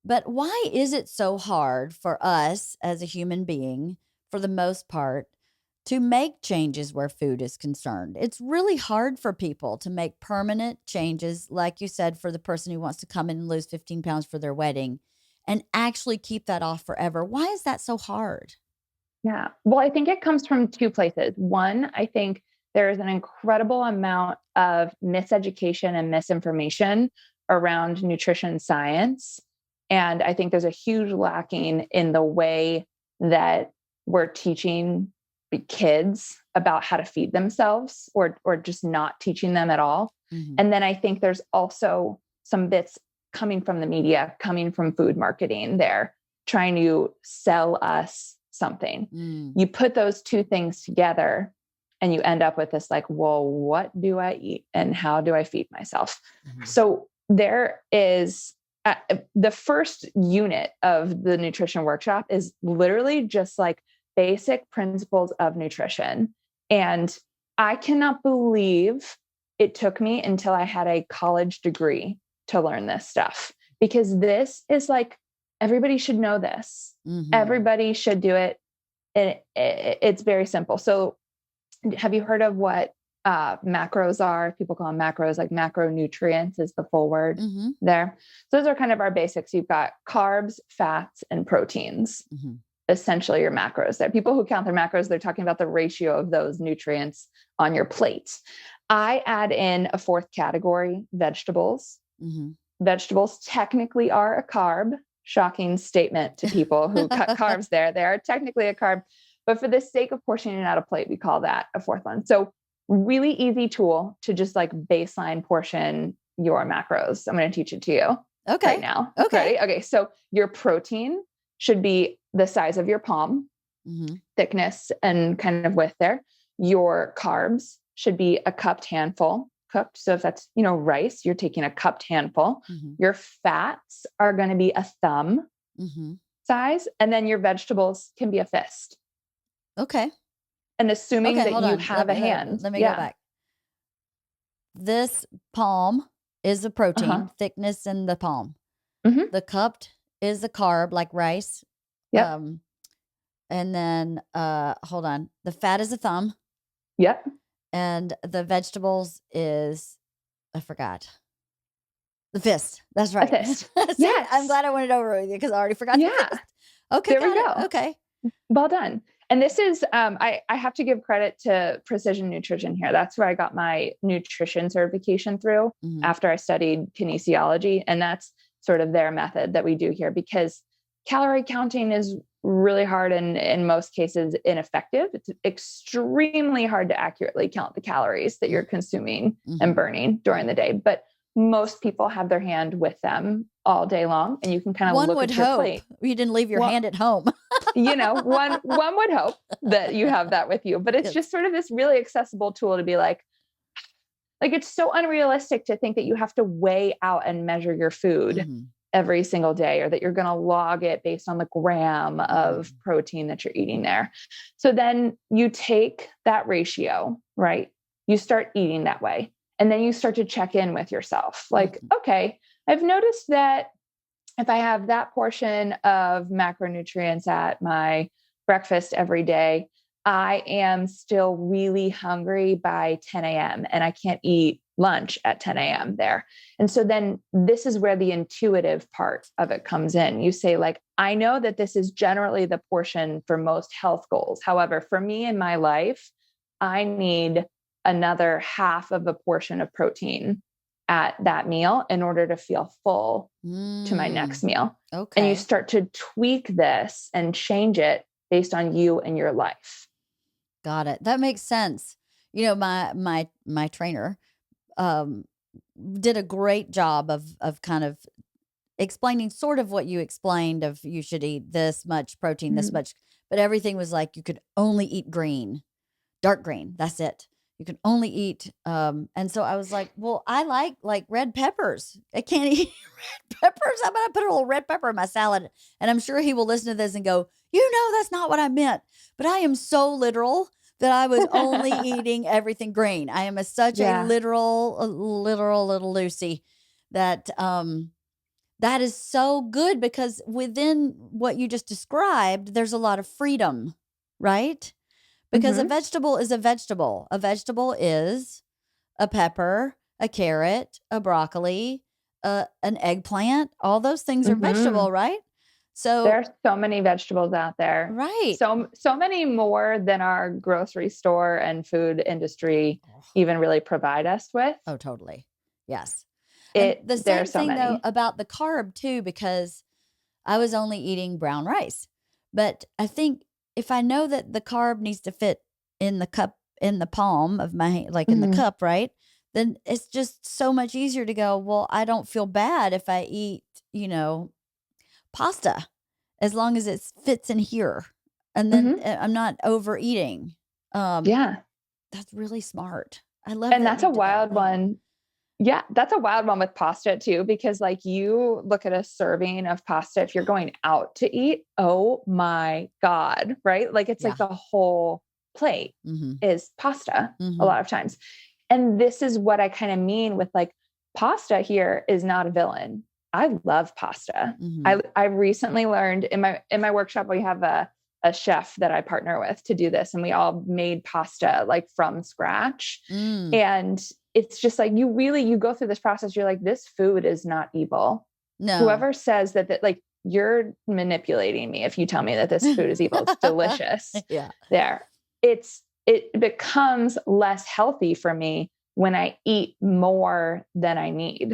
Speaker 1: but why is it so hard for us as a human being, for the most part, to make changes where food is concerned? It's really hard for people to make permanent changes, like you said, for the person who wants to come in and lose 15 pounds for their wedding and actually keep that off forever. Why is that so hard?
Speaker 2: Yeah. Well, I think it comes from two places. One, I think there is an incredible amount of miseducation and misinformation around nutrition science. And I think there's a huge lacking in the way that we're teaching the kids about how to feed themselves, or just not teaching them at all.
Speaker 1: Mhm.
Speaker 2: And then I think there's also some bits coming from the media, coming from food marketing there, trying to sell us something.
Speaker 1: Mm.
Speaker 2: You put those two things together and you end up with this like, well, what do I eat and how do I feed myself?
Speaker 1: Mhm.
Speaker 2: So there is the first unit of the nutrition workshop is literally just like basic principles of nutrition. And I cannot believe it took me until I had a college degree to learn this stuff, because this is like, everybody should know this.
Speaker 1: Mhm.
Speaker 2: Everybody should do it. And it's very simple. So have you heard of what macros are? People call them macros, like macronutrients is the full word
Speaker 1: Mhm.
Speaker 2: there. So those are kind of our basics. You've got carbs, fats, and proteins,
Speaker 1: Mhm.
Speaker 2: essentially your macros there. People who count their macros, they're talking about the ratio of those nutrients on your plate. I add in a fourth category, vegetables.
Speaker 1: Mhm.
Speaker 2: Vegetables technically are a carb. Shocking statement to people who cut carbs there. They are technically a carb, but for the sake of portioning out a plate, we call that a fourth one. So really easy tool to just like baseline portion your macros. I'm going to teach it to you
Speaker 1: Okay.
Speaker 2: right now.
Speaker 1: Okay.
Speaker 2: Ready? Okay. So your protein should be the size of your palm,
Speaker 1: Mhm.
Speaker 2: thickness and kind of width there. Your carbs should be a cupped handful cooked. So if that's, rice, you're taking a cupped handful.
Speaker 1: Mhm.
Speaker 2: Your fats are going to be a thumb
Speaker 1: Mhm.
Speaker 2: size. And then your vegetables can be a fist.
Speaker 1: Okay.
Speaker 2: And assuming
Speaker 1: Okay,
Speaker 2: that
Speaker 1: hold
Speaker 2: you
Speaker 1: on.
Speaker 2: have a hand.
Speaker 1: Let me go
Speaker 2: Yeah.
Speaker 1: back. This palm is a
Speaker 2: Uh-huh.
Speaker 1: protein, thickness in the palm.
Speaker 2: Mm-hmm.
Speaker 1: The cupped is a carb like rice.
Speaker 2: Yep.
Speaker 1: And then hold on. The fat is a thumb,
Speaker 2: Yep.
Speaker 1: and the vegetables is, I forgot. The fist. That's
Speaker 2: A
Speaker 1: right.
Speaker 2: fist.
Speaker 1: See, I'm
Speaker 2: Yes.
Speaker 1: glad I went it over with you because I already forgot the
Speaker 2: Yeah.
Speaker 1: fist. Okay,
Speaker 2: There we
Speaker 1: got it.
Speaker 2: go.
Speaker 1: Okay.
Speaker 2: Well done. And this is, I have to give credit to Precision Nutrition here. That's where I got my nutrition certification through
Speaker 1: Mhm.
Speaker 2: after I studied kinesiology. And that's sort of their method that we do here, because calorie counting is really hard and in most cases ineffective. It's extremely hard to accurately count the calories that you're consuming and
Speaker 1: Mhm.
Speaker 2: burning during the day. But most people have their hand with them all day long, and you can kind of
Speaker 1: One
Speaker 2: look
Speaker 1: would
Speaker 2: at your
Speaker 1: hope
Speaker 2: plate.
Speaker 1: you didn't leave your
Speaker 2: Well,
Speaker 1: hand at home.
Speaker 2: one would hope that you have that with you, but it's
Speaker 1: Yes.
Speaker 2: just sort of this really accessible tool to be like it's so unrealistic to think that you have to weigh out and measure your food
Speaker 1: Mhm.
Speaker 2: every single day, or that you're going to log it based on the gram of protein that you're eating there. So then you take that ratio, right? You start eating that way. And then you start to check in with yourself. Like, okay, I've noticed that if I have that portion of macronutrients at my breakfast every day, I am still really hungry by 10 a.m. and I can't eat lunch at 10 a.m. there. And so then this is where the intuitive part of it comes in. You say, like, I know that this is generally the portion for most health goals. However, for me in my life, I need another half of a portion of protein at that meal in order to feel full to my next meal.
Speaker 1: Okay.
Speaker 2: And you start to tweak this and change it based on you and your life.
Speaker 1: Got it. That makes sense. My trainer um did a great job of kind of explaining sort of what you explained, of you should eat this much protein, this much, but everything was like you could only eat green. dark green. That's it. You can only eat. And so I was like, well, I like red peppers. I can't eat red peppers. I'm going to put a little red pepper in my salad. And I'm sure he will listen to this and go, that's not what I meant. But I am so literal that I was only eating everything green. I am such a literal little Lucy that, that is so good because within what you just described, there's a lot of freedom, right? Because a vegetable is a vegetable. A vegetable is a pepper, a carrot, a broccoli, an eggplant. All those things are vegetable, right? So
Speaker 2: there's so many vegetables out there.
Speaker 1: Right.
Speaker 2: So many more than our grocery store and food industry even really provide us with.
Speaker 1: Oh, totally. Yes.
Speaker 2: The
Speaker 1: same thing though about the carb too, because I was only eating brown rice. But I think if I know that the carb needs to fit in the cup, in the palm of my hand, like in the cup, right? Then it's just so much easier to go, well, I don't feel bad if I eat, pasta, as long as it fits in here. And then I'm not overeating. That's really smart. I love that.
Speaker 2: And that's a wild one. Yeah, that's a wild one with pasta too, because like you look at a serving of pasta, if you're going out to eat, oh my God, right? Like it's like the whole plate is pasta a lot of times. And this is what I kind of mean with like pasta here is not a villain. I love pasta. I recently learned in my workshop, we have a chef that I partner with to do this. And we all made pasta like from scratch. And it's just like, you go through this process. You're like, this food is not evil.
Speaker 1: No.
Speaker 2: Whoever says that like you're manipulating me. If you tell me that this food is evil, it's delicious. It becomes less healthy for me when I eat more than I need.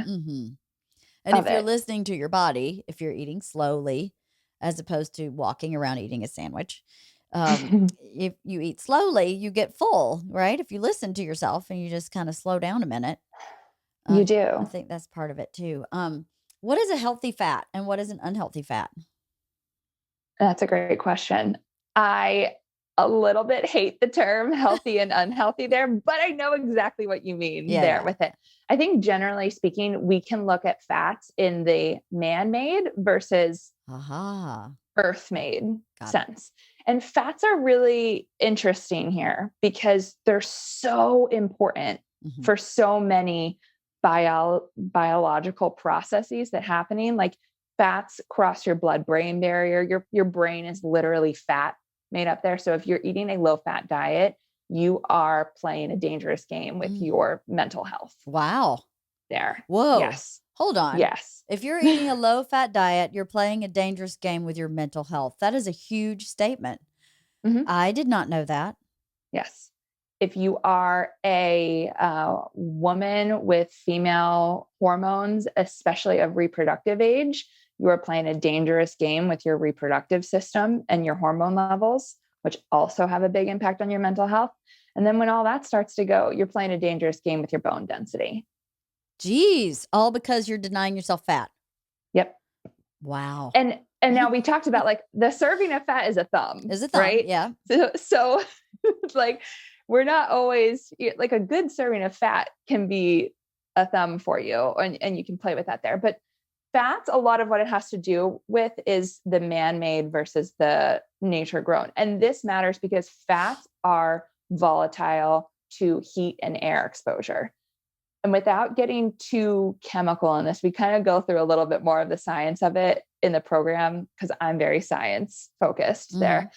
Speaker 1: And if you're listening to your body, if you're eating slowly, as opposed to walking around eating a sandwich, if you eat slowly, you get full, right? If you listen to yourself and you just kind of slow down a minute.
Speaker 2: You do.
Speaker 1: I think that's part of it too. What is a healthy fat and what is an unhealthy fat?
Speaker 2: That's a great question. I a little bit hate the term healthy and unhealthy there, but I know exactly what you mean with it. I think generally speaking, we can look at fats in the man-made versus earth-made sense. And fats are really interesting here because they're so important for so many biological processes that happening. Like fats cross your blood-brain barrier. Your brain is literally fat made up there. So if you're eating a low-fat diet, you are playing a dangerous game with your mental health.
Speaker 1: Wow.
Speaker 2: There.
Speaker 1: Whoa.
Speaker 2: Yes.
Speaker 1: Hold on.
Speaker 2: Yes.
Speaker 1: If you're eating a low-fat diet, you're playing a dangerous game with your mental health. That is a huge statement. I did not know that.
Speaker 2: Yes. If you are a woman with female hormones, especially of reproductive age, you are playing a dangerous game with your reproductive system and your hormone levels, which also have a big impact on your mental health. And then when all that starts to go, you're playing a dangerous game with your bone density.
Speaker 1: Geez, all because you're denying yourself fat.
Speaker 2: Yep.
Speaker 1: Wow.
Speaker 2: And now we talked about like the serving of fat is a thumb.
Speaker 1: Is a thumb, right? Yeah.
Speaker 2: So like we're not always like a good serving of fat can be a thumb for you and you can play with that there. But fats, a lot of what it has to do with is the man-made versus the nature grown. And this matters because fats are volatile to heat and air exposure. And without getting too chemical in this, we kind of go through a little bit more of the science of it in the program because I'm very science focused there.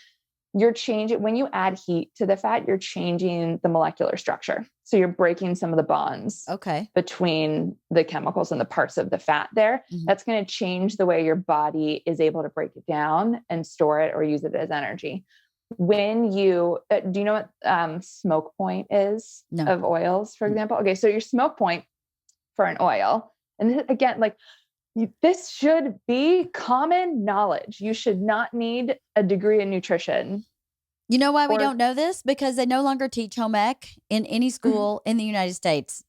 Speaker 2: You're changing, when you add heat to the fat, you're changing the molecular structure. So you're breaking some of the bonds between the chemicals and the parts of the fat there. That's going to change the way your body is able to break it down and store it or use it as energy. When you, do you know what smoke point is of oils, for example? Okay. So your smoke point for an oil, and again, like this should be common knowledge. You should not need a degree in nutrition.
Speaker 1: You know why we don't know this? Because they no longer teach home ec in any school in the United States.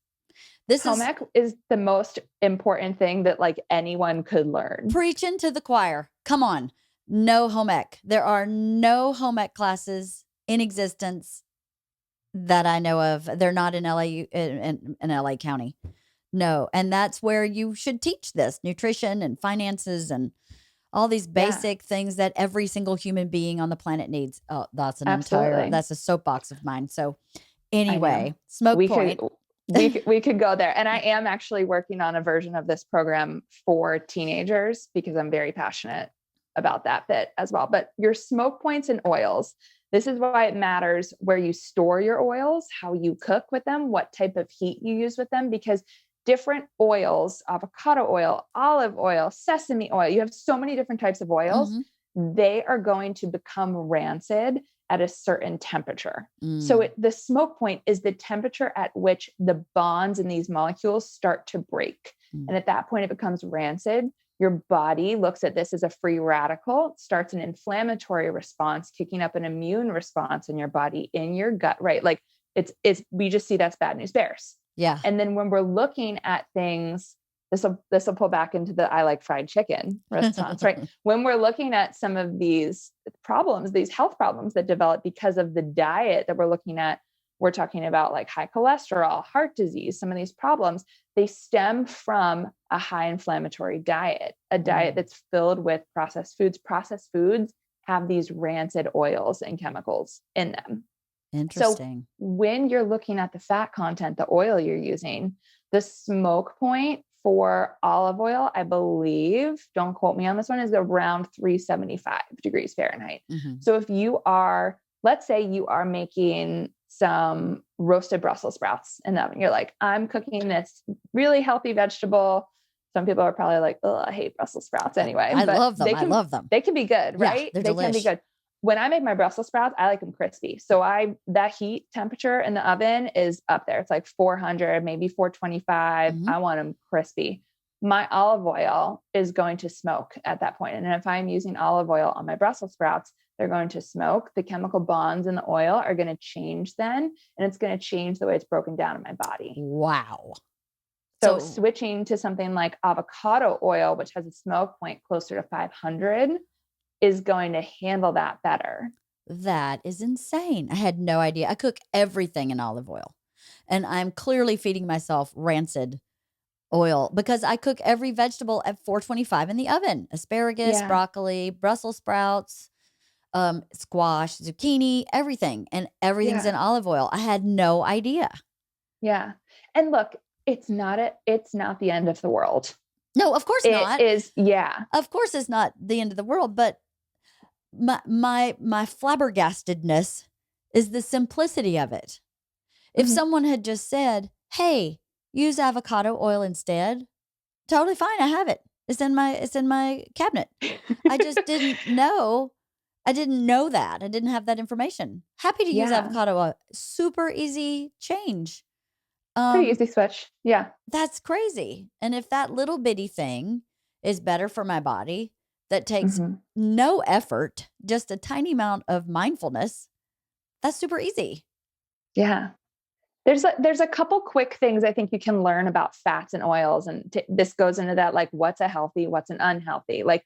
Speaker 2: Home ec is the most important thing that like anyone could learn.
Speaker 1: Preaching to the choir. Come on. No home ec. There are no home ec classes in existence that I know of. They're not in LA, in LA County. No. And that's where you should teach this nutrition and finances and all these basic things that every single human being on the planet needs. Oh, that's that's a soapbox of mine. So anyway, smoke point.
Speaker 2: We could go there. And I am actually working on a version of this program for teenagers because I'm very passionate about that bit as well. But your smoke points and oils, this is why it matters where you store your oils, how you cook with them, what type of heat you use with them, because different oils, avocado oil, olive oil, sesame oil, you have so many different types of oils. They are going to become rancid at a certain temperature. So the smoke point is the temperature at which the bonds in these molecules start to break. And at that point, it becomes rancid. Your body looks at this as a free radical, starts an inflammatory response, kicking up an immune response in your body, in your gut, right? Like we just see that's bad news bears.
Speaker 1: Yeah.
Speaker 2: And then when we're looking at things, this will pull back into the I like fried chicken response, right? When we're looking at some of these problems, these health problems that develop because of the diet that we're looking at, we're talking about like high cholesterol, heart disease, some of these problems, they stem from a high inflammatory diet, a diet that's filled with processed foods. Processed foods have these rancid oils and chemicals in them.
Speaker 1: Interesting.
Speaker 2: So when you're looking at the fat content, the oil you're using, the smoke point for olive oil, I believe, don't quote me on this one, is around 375 degrees Fahrenheit. So if you are, let's say you are making some roasted Brussels sprouts in the oven, you're like, I'm cooking this really healthy vegetable. Some people are probably like, oh, I hate Brussels sprouts anyway.
Speaker 1: I love them. I love them.
Speaker 2: They can be good, right?
Speaker 1: They're
Speaker 2: They can be good. When I make my Brussels sprouts, I like them crispy. So that heat temperature in the oven is up there. It's like 400, maybe 425. I want them crispy. My olive oil is going to smoke at that point. And if I'm using olive oil on my Brussels sprouts, they're going to smoke. The chemical bonds in the oil are going to change then, and it's going to change the way it's broken down in my body.
Speaker 1: Wow.
Speaker 2: So switching to something like avocado oil, which has a smoke point closer to 500, is going to handle that better.
Speaker 1: That is insane. I had no idea. I cook everything in olive oil, and I'm clearly feeding myself rancid oil because I cook every vegetable at 425 in the oven. Asparagus, broccoli, Brussels sprouts, squash, zucchini, everything. And everything's in olive oil. I had no idea.
Speaker 2: Yeah. And look, it's not the end of the world.
Speaker 1: No, of course not.
Speaker 2: It is. Yeah.
Speaker 1: Of course it's not the end of the world, but my flabbergastedness is the simplicity of it. If someone had just said, hey, use avocado oil instead, totally fine. I have it. It's in my cabinet. I just didn't know. I didn't know that. I didn't have that information. Happy to use avocado oil. Super easy change.
Speaker 2: Pretty easy switch. Yeah.
Speaker 1: That's crazy. And if that little bitty thing is better for my body, that takes no effort, just a tiny amount of mindfulness, that's super easy.
Speaker 2: Yeah. There's a couple quick things I think you can learn about fats and oils. And this goes into that, like what's a healthy, what's an unhealthy. Like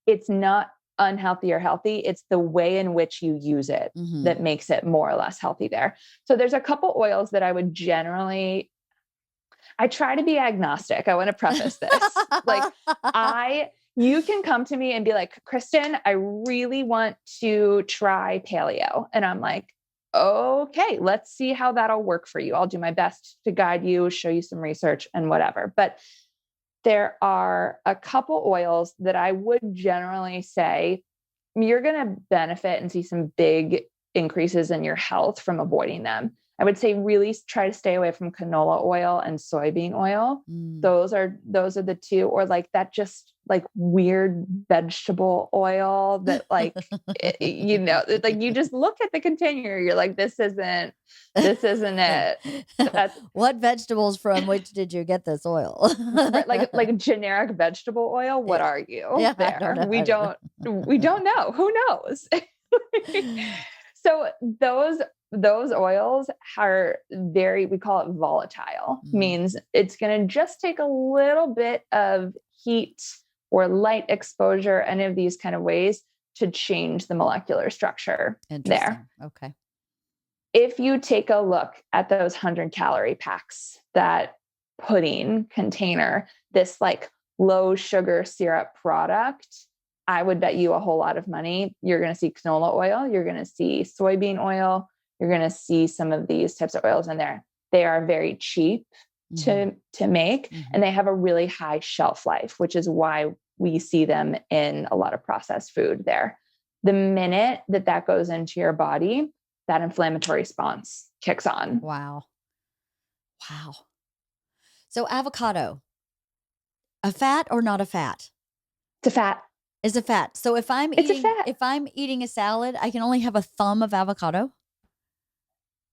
Speaker 2: it's not unhealthy or healthy. It's the way in which you use it that makes it more or less healthy there. So there's a couple oils that I would generally, I try to be agnostic. I want to preface this. You can come to me and be like, Kristen, I really want to try paleo. And I'm like, okay, let's see how that'll work for you. I'll do my best to guide you, show you some research and whatever. But there are a couple oils that I would generally say you're going to benefit and see some big increases in your health from avoiding them. I would say really try to stay away from canola oil and soybean oil. Those are the two, or like that just like weird vegetable oil that like, like you just look at the container, you're like, this isn't it.
Speaker 1: What vegetables from which did you get this oil?
Speaker 2: like generic vegetable oil. What are you?
Speaker 1: Yeah,
Speaker 2: there? We don't know. Who knows? So those oils are we call it volatile, means it's going to just take a little bit of heat or light exposure, any of these kind of ways to change the molecular structure there.
Speaker 1: Okay.
Speaker 2: if you take a look at those 100-calorie packs, that pudding container, this like low sugar syrup product, I would bet you a whole lot of money. You're going to see canola oil. You're going to see soybean oil. You're going to see some of these types of oils in there. They are very cheap to make, and they have a really high shelf life, which is why we see them in a lot of processed food there. The minute that goes into your body, that inflammatory response kicks on.
Speaker 1: Wow. So avocado, a fat or not a fat?
Speaker 2: It's a fat.
Speaker 1: Is a fat. So if I'm eating a salad, I can only have a thumb of avocado.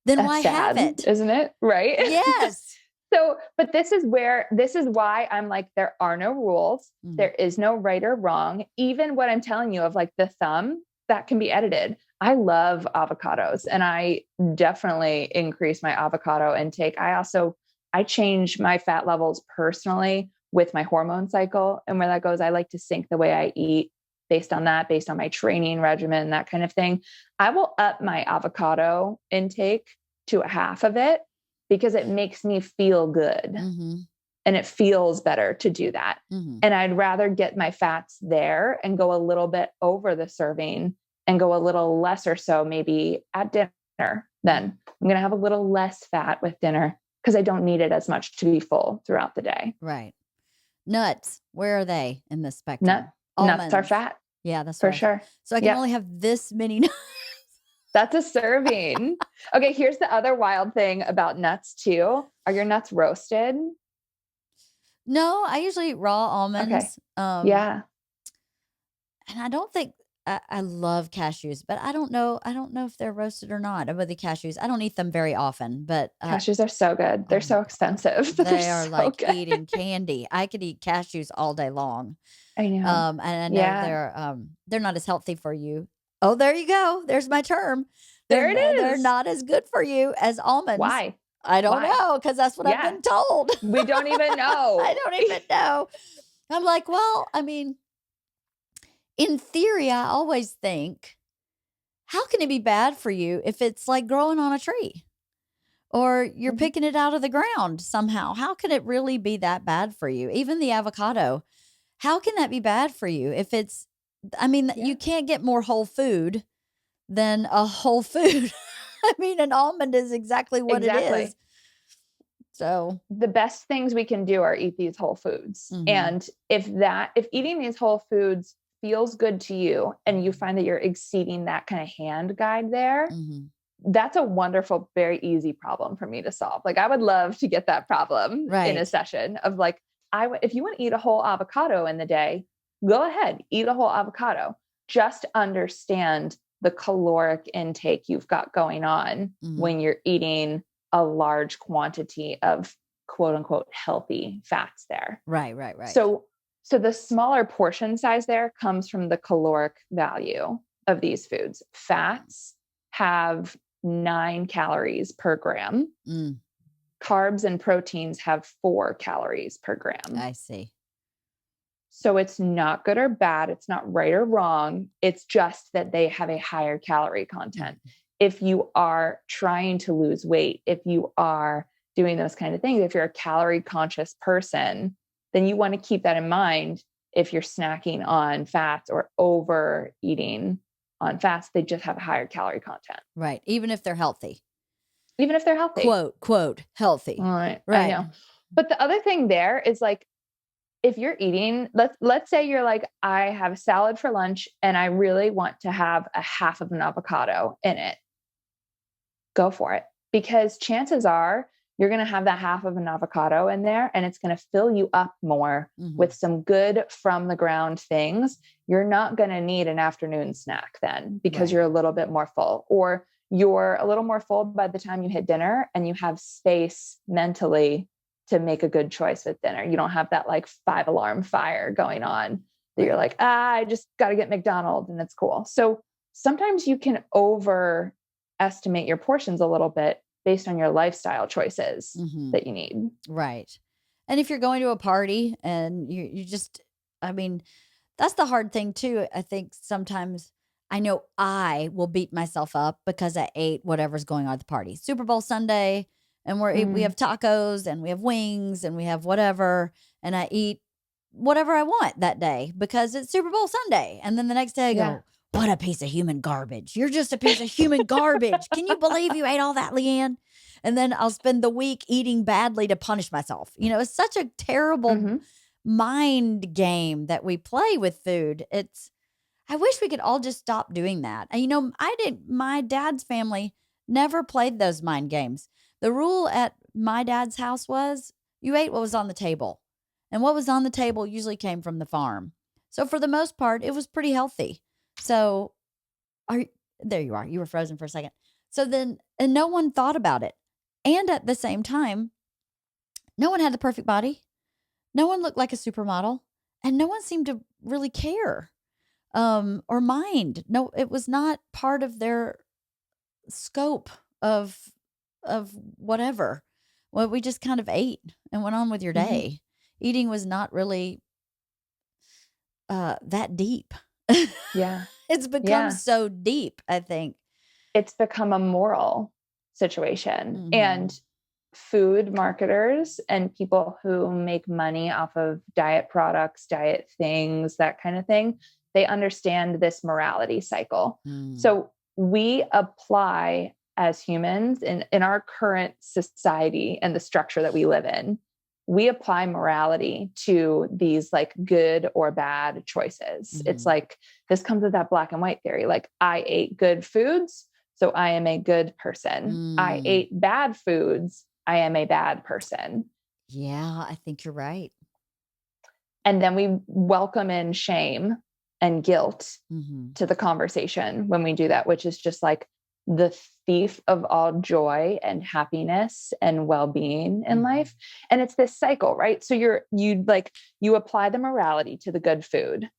Speaker 1: Then
Speaker 2: That's
Speaker 1: why
Speaker 2: sad,
Speaker 1: have it?
Speaker 2: isn't it? Right?
Speaker 1: Yes.
Speaker 2: So, but this is why I'm like, there are no rules. There is no right or wrong. Even what I'm telling you of like the thumb, that can be edited. I love avocados, and I definitely increase my avocado intake. I change my fat levels personally with my hormone cycle, and where that goes, I like to sync the way I eat based on my training regimen, that kind of thing. I will up my avocado intake to a half of it because it makes me feel good. And it feels better to do that. And I'd rather get my fats there and go a little bit over the serving and go a little less or so maybe at dinner. Then I'm going to have a little less fat with dinner because I don't need it as much to be full throughout the day.
Speaker 1: Right. Nuts, where are they in the spectrum?
Speaker 2: Nuts are fat.
Speaker 1: Yeah, that's
Speaker 2: for sure.
Speaker 1: So I can only have this many nuts.
Speaker 2: That's a serving. Okay, here's the other wild thing about nuts too. Are your nuts roasted?
Speaker 1: No, I usually eat raw almonds.
Speaker 2: Okay. Yeah.
Speaker 1: And I don't think I love cashews, but I don't know if they're roasted or not. About the cashews, I don't eat them very often, but
Speaker 2: cashews are so good. They're so expensive.
Speaker 1: They are so like good. Eating candy. I could eat cashews all day long.
Speaker 2: I know.
Speaker 1: And I know they're not as healthy for you. Oh, there you go. There's my term.
Speaker 2: There it is.
Speaker 1: They're not as good for you as almonds.
Speaker 2: Why?
Speaker 1: I don't know, because that's what I've been told.
Speaker 2: We don't even know.
Speaker 1: I don't even know. I'm like, well, I mean, in theory, I always think, how can it be bad for you if it's like growing on a tree or you're picking it out of the ground somehow? How can it really be that bad for you? Even the avocado, how can that be bad for you if it's, I mean, you can't get more whole food than a whole food. I mean, an almond is exactly what it is. So
Speaker 2: the best things we can do are eat these whole foods. And if eating these whole foods feels good to you and you find that you're exceeding that kind of hand guide there, that's a wonderful, very easy problem for me to solve. Like I would love to get that problem in a session of like, if you want to eat a whole avocado in the day, go ahead, eat a whole avocado. Just understand the caloric intake you've got going on when you're eating a large quantity of quote unquote healthy fats there.
Speaker 1: Right.
Speaker 2: So the smaller portion size there comes from the caloric value of these foods. Fats have 9 calories per gram. Carbs and proteins have 4 calories per gram.
Speaker 1: I see.
Speaker 2: So it's not good or bad. It's not right or wrong. It's just that they have a higher calorie content. If you are trying to lose weight, if you are doing those kind of things, if you're a calorie conscious person, then you want to keep that in mind. If you're snacking on fats or overeating on fats, they just have a higher calorie content.
Speaker 1: Right. Even if they're healthy.
Speaker 2: Quote,
Speaker 1: healthy.
Speaker 2: Right. I know. But the other thing there is like, if you're eating, let's say you're like, I have a salad for lunch and I really want to have a half of an avocado in it. Go for it. Because chances are you're going to have that half of an avocado in there and it's going to fill you up more with some good from the ground things. You're not going to need an afternoon snack then because you're a little bit more full, or you're a little more full by the time you hit dinner and you have space mentally to make a good choice with dinner. You don't have that like 5-alarm fire going on that you're like, I just got to get McDonald's and it's cool. So sometimes you can overestimate your portions a little bit based on your lifestyle choices that you need.
Speaker 1: Right. And if you're going to a party and you just, I mean, that's the hard thing too. I think sometimes I know I will beat myself up because I ate whatever's going on at the party. Super Bowl Sunday, and we have tacos and we have wings and we have whatever, and I eat whatever I want that day because it's Super Bowl Sunday. And then the next day I
Speaker 2: Yeah.
Speaker 1: go, what a piece of human garbage. You're just a piece of human garbage. Can you believe you ate all that, Leanne? And then I'll spend the week eating badly to punish myself. You know, it's such a terrible mind game that we play with food. I wish we could all just stop doing that. And, you know, my dad's family never played those mind games. The rule at my dad's house was you ate what was on the table. And what was on the table usually came from the farm. So for the most part, it was pretty healthy. So there you are. You were frozen for a second. So then, and no one thought about it. And at the same time, no one had the perfect body. No one looked like a supermodel. And no one seemed to really care or mind. No, it was not part of their scope of whatever. Well, we just kind of ate and went on with your day. Eating was not really that deep.
Speaker 2: Yeah.
Speaker 1: It's become so deep, I think.
Speaker 2: It's become a moral situation. And food marketers and people who make money off of diet products, diet things, that kind of thing, they understand this morality cycle. So we apply as humans in our current society and the structure that we live in, we apply morality to these like good or bad choices. It's like, this comes with that black and white theory. Like, I ate good foods, so I am a good person. I ate bad foods, I am a bad person.
Speaker 1: Yeah, I think you're right.
Speaker 2: And then we welcome in shame and guilt to the conversation when we do that, which is just like the thief of all joy and happiness and well-being in life. And it's this cycle, right? So you apply the morality to the good food,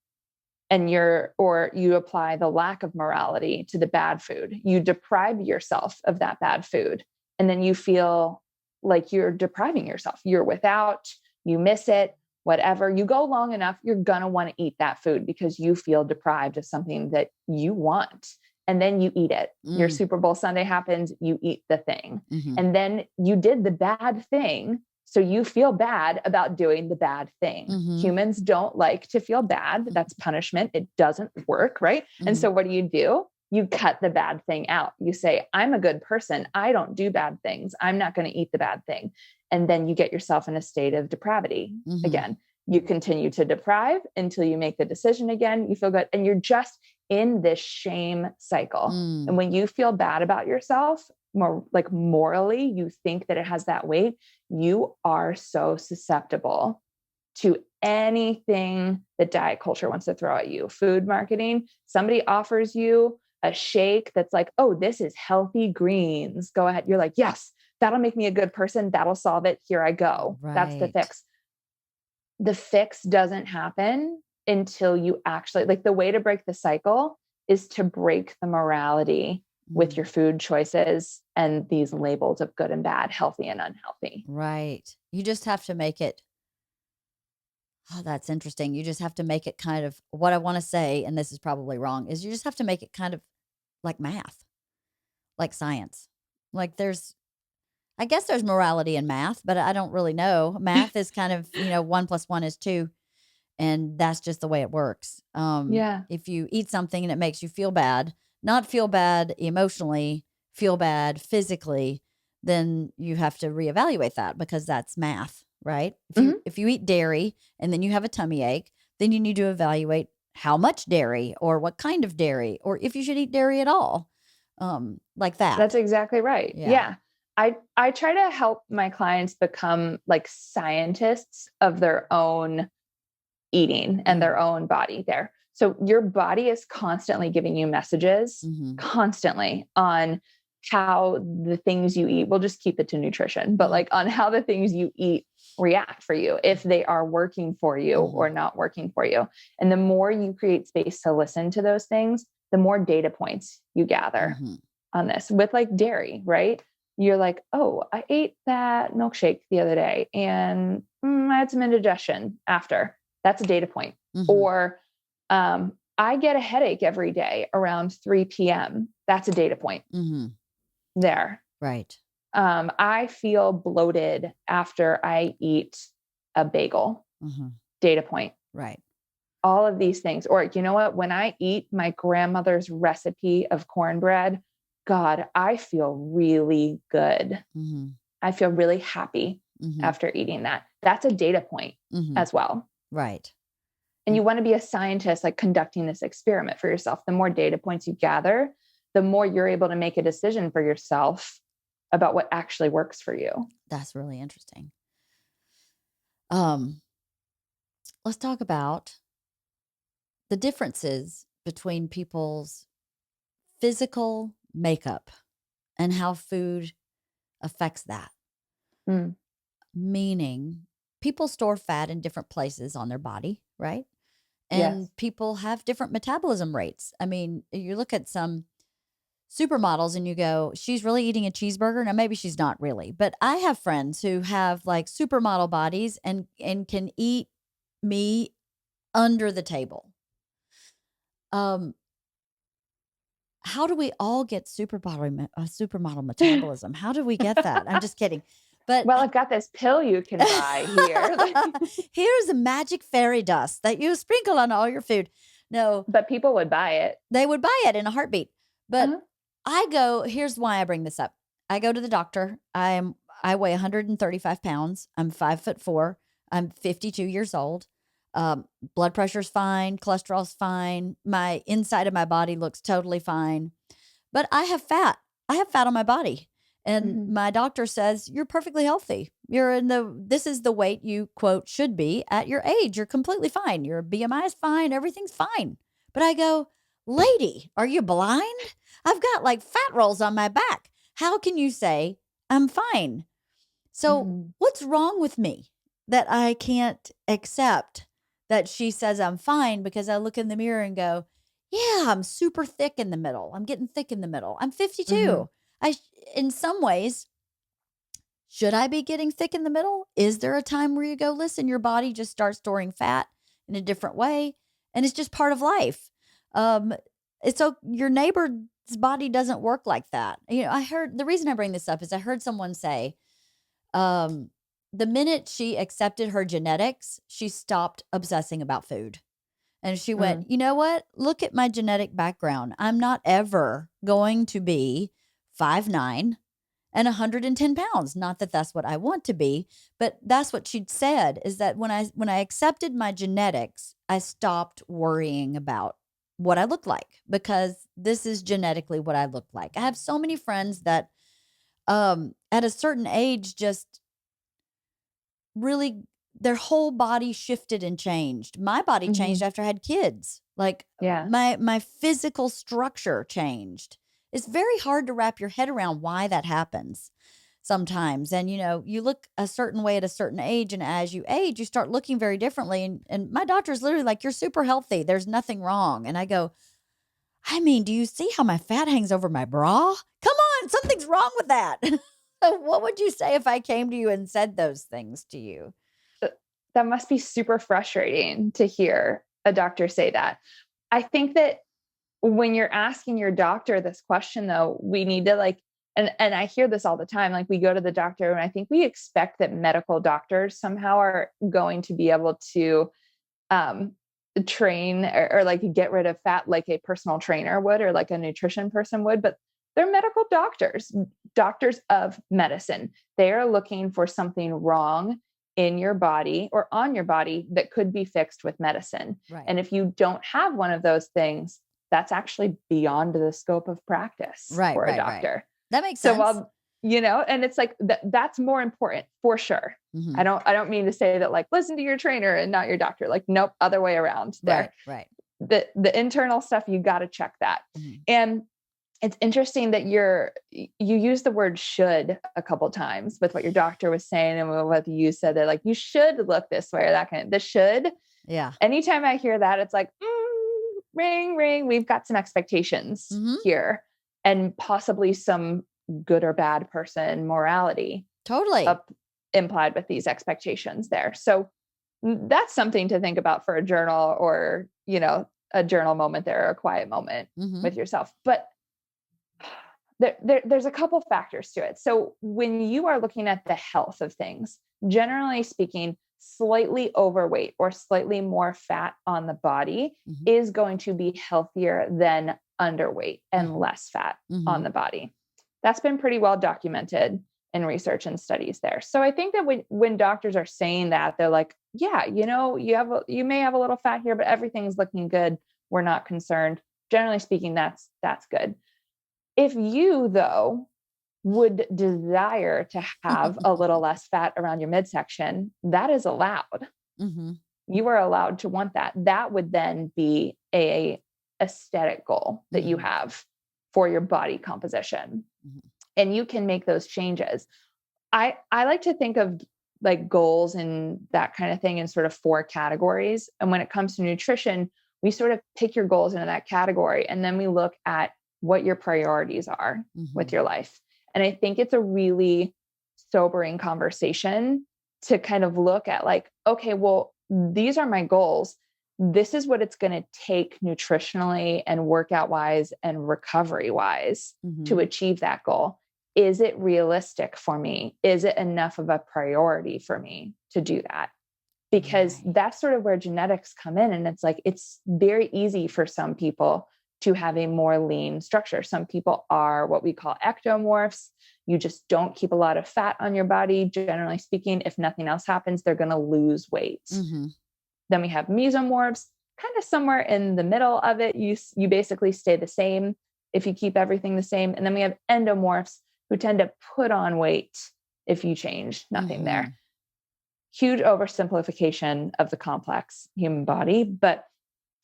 Speaker 2: and you apply the lack of morality to the bad food. You deprive yourself of that bad food, and then you feel like you're depriving yourself. You're without, you miss it, whatever. You go long enough, you're going to want to eat that food because you feel deprived of something that you want. And then you eat it. Your Super Bowl Sunday happens, you eat the thing. And then you did the bad thing. So you feel bad about doing the bad thing. Humans don't like to feel bad. That's punishment. It doesn't work, right? And so what do? You cut the bad thing out. You say, I'm a good person. I don't do bad things. I'm not going to eat the bad thing. And then you get yourself in a state of depravity again. You continue to deprive until you make the decision again. You feel good. And you're just in this shame cycle. And when you feel bad about yourself, more like morally, you think that it has that weight, you are so susceptible to anything that diet culture wants to throw at you. Food marketing, somebody offers you a shake that's like, oh, this is healthy greens. Go ahead. You're like, yes, that'll make me a good person. That'll solve it. Here I go. Right. That's the fix. The fix doesn't happen until you actually, like, the way to break the cycle is to break the morality with your food choices and these labels of good and bad, healthy and unhealthy.
Speaker 1: Right. You just have to make it. Oh, that's interesting. You just have to make it kind of what I want to say, and this is probably wrong, is you just have to make it kind of like math, like science. Like I guess there's morality in math, but I don't really know. Math is kind of, 1 + 1 is 2. And that's just the way it works. If you eat something and it makes you feel bad, not feel bad emotionally, feel bad physically, then you have to reevaluate that because that's math, right? If you eat dairy and then you have a tummy ache, then you need to evaluate how much dairy or what kind of dairy or if you should eat dairy at all, like that.
Speaker 2: That's exactly right. Yeah. I try to help my clients become like scientists of their own eating and their own body there. So your body is constantly giving you messages constantly on how the things you eat, we'll just keep it to nutrition, but like on how the things you eat react for you, if they are working for you or not working for you. And the more you create space to listen to those things, the more data points you gather on this. With like dairy, right? You're like, oh, I ate that milkshake the other day and I had some indigestion after. That's a data point. Or I get a headache every day around 3 p.m. That's a data point there.
Speaker 1: Right.
Speaker 2: I feel bloated after I eat a bagel. Data point.
Speaker 1: Right.
Speaker 2: All of these things. Or you know what? When I eat my grandmother's recipe of cornbread, God, I feel really good. I feel really happy after eating that. That's a data point as well.
Speaker 1: Right.
Speaker 2: And you want to be a scientist, like conducting this experiment for yourself. The more data points you gather, the more you're able to make a decision for yourself about what actually works for you.
Speaker 1: That's really interesting. Let's talk about the differences between people's physical makeup and how food affects that. Meaning, people store fat in different places on their body, right? And people have different metabolism rates. I mean, you look at some supermodels and you go, she's really eating a cheeseburger. Now, maybe she's not really, but I have friends who have like supermodel bodies and can eat me under the table. How do we all get supermodel metabolism? How do we get that? I'm just kidding. But
Speaker 2: well, I've got this pill you can buy here.
Speaker 1: Here's a magic fairy dust that you sprinkle on all your food. No,
Speaker 2: but people would buy it.
Speaker 1: They would buy it in a heartbeat. But here's why I bring this up. I go to the doctor. I weigh 135 pounds. I'm 5'4". I'm 52 years old. Blood pressure's fine. Cholesterol's fine. My inside of my body looks totally fine. But I have fat. I have fat on my body. And my doctor says, you're perfectly healthy. This is the weight you, quote, should be at your age. You're completely fine. Your BMI is fine. Everything's fine. But I go, lady, are you blind? I've got like fat rolls on my back. How can you say I'm fine? So what's wrong with me that I can't accept that she says I'm fine because I look in the mirror and go, yeah, I'm super thick in the middle. I'm getting thick in the middle. I'm 52. In some ways, should I be getting thick in the middle? Is there a time where you go, listen, your body just starts storing fat in a different way, and it's just part of life. Your neighbor's body doesn't work like that. You know, the reason I bring this up is I heard someone say, the minute she accepted her genetics, she stopped obsessing about food. And she went, you know what? Look at my genetic background. I'm not ever going to be 5'9" and 110 pounds. Not that that's what I want to be, but that's what she'd said, is that when I accepted my genetics, I stopped worrying about what I look like, because this is genetically what I look like. I have so many friends that at a certain age just really their whole body shifted and changed. My body changed after I had kids. Like my physical structure changed. It's very hard to wrap your head around why that happens sometimes. And, you know, you look a certain way at a certain age, and as you age, you start looking very differently. And my doctor's literally like, you're super healthy. There's nothing wrong. And I go, I mean, do you see how my fat hangs over my bra? Come on, something's wrong with that. What would you say if I came to you and said those things to you?
Speaker 2: That must be super frustrating to hear a doctor say that. I think that when you're asking your doctor this question, though, we need to and I hear this all the time, like we go to the doctor and I think we expect that medical doctors somehow are going to be able to train or like get rid of fat like a personal trainer would, or like a nutrition person would, but they're medical doctors of medicine. They are looking for something wrong in your body or on your body that could be fixed with medicine.
Speaker 1: Right.
Speaker 2: And if you don't have one of those things, that's actually beyond the scope of practice for a doctor. Right.
Speaker 1: That makes sense.
Speaker 2: So, and it's like, that's more important for sure. I don't mean to say that like, listen to your trainer and not your doctor. Like, nope, other way around there.
Speaker 1: Right.
Speaker 2: The internal stuff, you got to check that. And it's interesting that you use the word should a couple times with what your doctor was saying and what you said, that like, you should look this way or that kind of, the should.
Speaker 1: Yeah.
Speaker 2: Anytime I hear that, it's like, ring, ring. We've got some expectations here and possibly some good or bad person morality.
Speaker 1: Totally.
Speaker 2: Implied with these expectations there. So that's something to think about for a journal or, a journal moment there or a quiet moment with yourself. But there's a couple factors to it. So when you are looking at the health of things, generally speaking, slightly overweight or slightly more fat on the body is going to be healthier than underweight and less fat on the body. That's been pretty well documented in research and studies there. So I think that when doctors are saying that, they're like, yeah, you may have a little fat here, but everything's looking good. We're not concerned. Generally speaking, that's good. If you, though, would desire to have a little less fat around your midsection, that is allowed. You are allowed to want that. That would then be a aesthetic goal that you have for your body composition. And you can make those changes. I like to think of like goals and that kind of thing in sort of 4 categories. And when it comes to nutrition, we sort of pick your goals into that category. And then we look at what your priorities are with your life. And I think it's a really sobering conversation to kind of look at like, okay, well, these are my goals. This is what it's going to take nutritionally and workout wise and recovery wise to achieve that goal. Is it realistic for me? Is it enough of a priority for me to do that? Because that's sort of where genetics come in. And it's like, it's very easy for some people to have a more lean structure. Some people are what we call ectomorphs. You just don't keep a lot of fat on your body. Generally speaking, if nothing else happens, they're going to lose weight. Then we have mesomorphs, kind of somewhere in the middle of it. You basically stay the same if you keep everything the same. And then we have endomorphs who tend to put on weight if you change nothing there. Huge oversimplification of the complex human body, but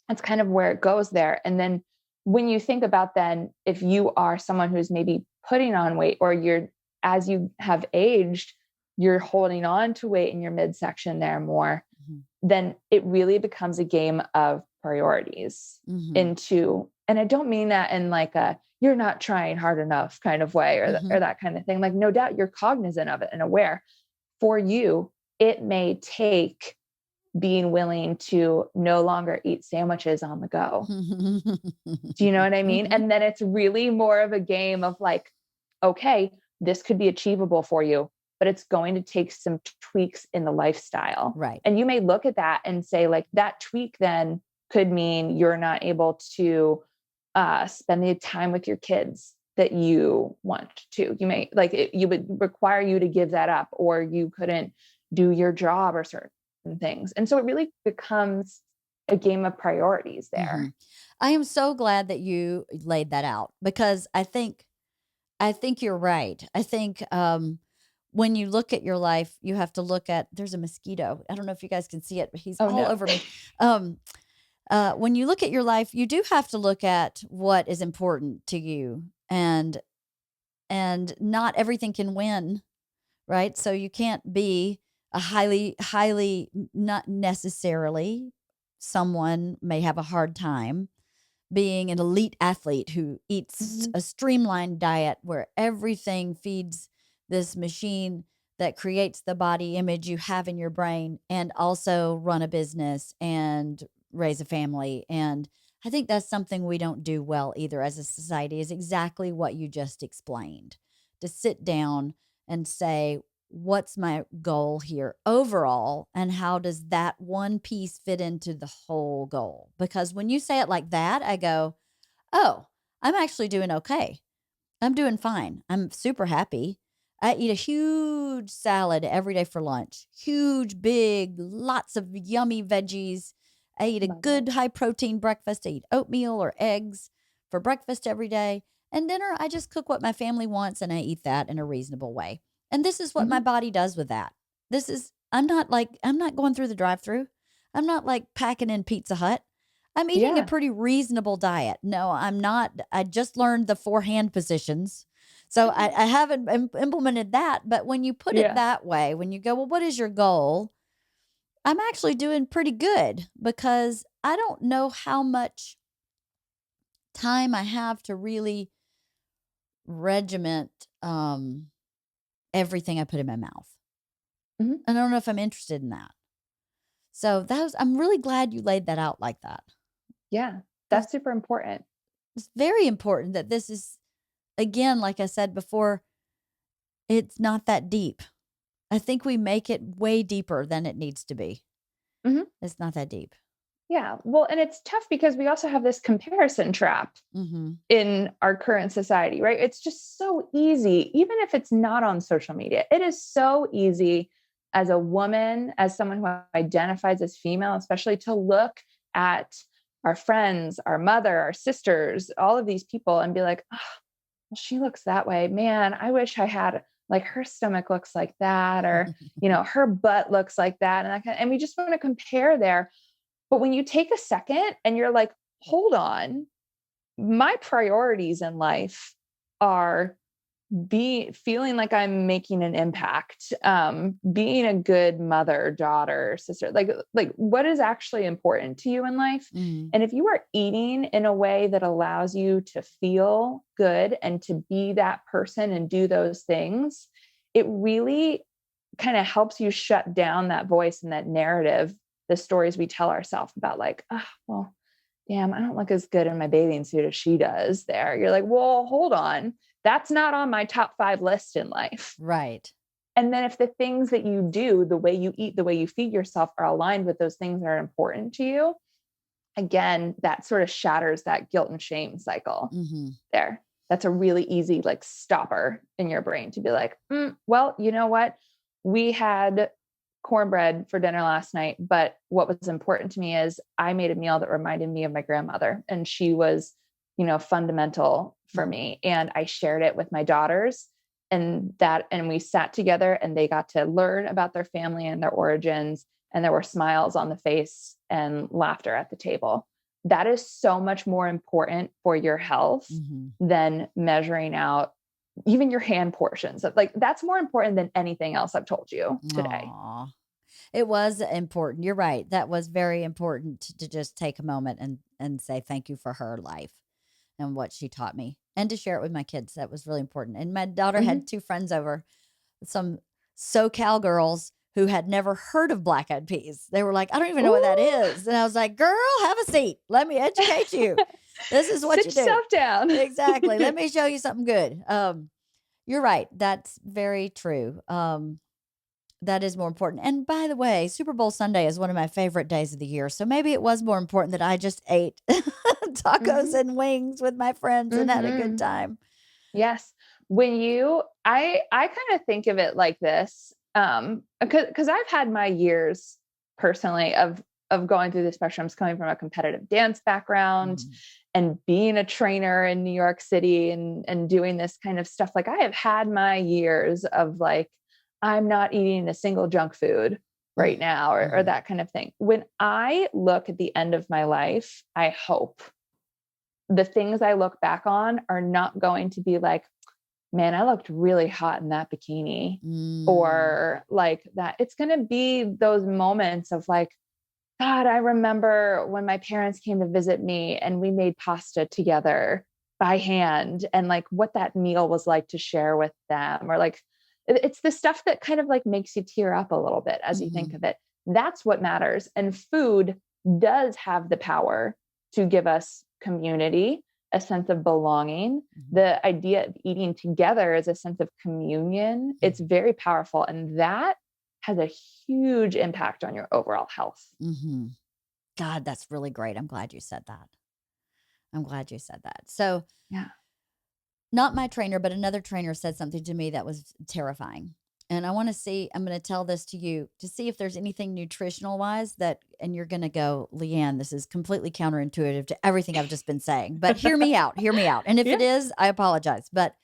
Speaker 2: that's kind of where it goes there. And then when you think about then, if you are someone who's maybe putting on weight or as you have aged, you're holding on to weight in your midsection there more, then it really becomes a game of priorities and I don't mean that in like a, you're not trying hard enough kind of way or that kind of thing. Like, no doubt you're cognizant of it and aware. For you, it may take being willing to no longer eat sandwiches on the go. Do you know what I mean? And then it's really more of a game of like, okay, this could be achievable for you, but it's going to take some tweaks in the lifestyle.
Speaker 1: Right.
Speaker 2: And you may look at that and say like that tweak then could mean you're not able to spend the time with your kids that you want to. You may you would require you to give that up, or you couldn't do your job or certain things. And so it really becomes a game of priorities there.
Speaker 1: I am so glad that you laid that out, because I think you're right. I think when you look at your life, you have to look at, there's a mosquito. I don't know if you guys can see it, but he's all over me. When you look at your life, you do have to look at what is important to you, and not everything can win, right? So you can't be a highly, not necessarily, someone may have a hard time being an elite athlete who eats a streamlined diet where everything feeds this machine that creates the body image you have in your brain, and also run a business and raise a family. And I think that's something we don't do well either as a society, is exactly what you just explained. To sit down and say, what's my goal here overall, and how does that one piece fit into the whole goal? Because when you say it like that, I go, oh, I'm actually doing okay. I'm doing fine. I'm super happy. I eat a huge salad every day for lunch. Huge, big, lots of yummy veggies. I eat a good high protein breakfast. I eat oatmeal or eggs for breakfast every day. And dinner, I just cook what my family wants, and I eat that in a reasonable way. And this is what my body does with that. I'm not going through the drive-through. I'm not like packing in Pizza Hut. I'm eating a pretty reasonable diet. No, I'm not. I just learned the 4 hand positions. So I haven't implemented that. But when you put it that way, when you go, well, what is your goal? I'm actually doing pretty good, because I don't know how much time I have to really regiment everything I put in my mouth. And I don't know if I'm interested in that. So I'm really glad you laid that out like that.
Speaker 2: Yeah. That's super important.
Speaker 1: It's very important that this is, again, like I said before, it's not that deep. I think we make it way deeper than it needs to be.
Speaker 2: Mhm.
Speaker 1: It's not that deep.
Speaker 2: Yeah. Well, and it's tough because we also have this comparison trap
Speaker 1: Mm-hmm.
Speaker 2: in our current society, right? It's just so easy, even if it's not on social media. It is so easy as a woman, as someone who identifies as female, especially to look at our friends, our mother, our sisters, all of these people and be like, oh, well, she looks that way. Man, I wish I had like her stomach looks like that, or, her butt looks like that. And we just want to compare there. But when you take a second and you're like, hold on, my priorities in life are feeling like I'm making an impact, being a good mother, daughter, sister, like what is actually important to you in life.
Speaker 1: Mm-hmm.
Speaker 2: And if you are eating in a way that allows you to feel good and to be that person and do those things, it really kind of helps you shut down that voice and that narrative, the stories we tell ourselves about like, oh, well, damn, I don't look as good in my bathing suit as she does there. You're like, well, hold on. That's not on my top 5 list in life.
Speaker 1: Right.
Speaker 2: And then if the things that you do, the way you eat, the way you feed yourself are aligned with those things that are important to you, again, that sort of shatters that guilt and shame cycle there. That's a really easy like stopper in your brain to be like, well, you know what? We had cornbread for dinner last night, but what was important to me is I made a meal that reminded me of my grandmother, and she was, fundamental for me. And I shared it with my daughters, and we sat together and they got to learn about their family and their origins. And there were smiles on the face and laughter at the table. That is so much more important for your health than measuring out even your hand portions. Like that's more important than anything else I've told you today.
Speaker 1: Aww. It was important. You're right. That was very important to just take a moment and say thank you for her life and what she taught me, and to share it with my kids. That was really important. And my daughter had 2 friends over, some SoCal girls who had never heard of black eyed peas. They were like, I don't even know what that is. And I was like, girl, have a seat. Let me educate you. This is what
Speaker 2: Sit
Speaker 1: you do.
Speaker 2: yourself down.
Speaker 1: Exactly. Let me show you something good. You're right. That's very true. That is more important. And by the way, Super Bowl Sunday is one of my favorite days of the year. So maybe it was more important that I just ate tacos and wings with my friends and had a good time.
Speaker 2: Yes. I kind of think of it like this, because I've had my years personally of going through the spectrums, coming from a competitive dance background and being a trainer in New York City and doing this kind of stuff. Like I have had my years of like, I'm not eating a single junk food right now or that kind of thing. When I look at the end of my life, I hope the things I look back on are not going to be like, man, I looked really hot in that bikini or like that. It's going to be those moments of like, God, I remember when my parents came to visit me and we made pasta together by hand, and like what that meal was like to share with them, or like, it's the stuff that kind of like makes you tear up a little bit as you think of it. That's what matters. And food does have the power to give us community, a sense of belonging. The idea of eating together is a sense of communion. It's very powerful. And that has a huge impact on your overall health.
Speaker 1: God, that's really great. I'm glad you said that. So,
Speaker 2: yeah.
Speaker 1: Not my trainer, but another trainer said something to me that was terrifying. And I'm going to tell this to you to see if there's anything nutritional wise and you're going to go, Leanne, this is completely counterintuitive to everything I've just been saying, but hear me out. And if it is, I apologize. But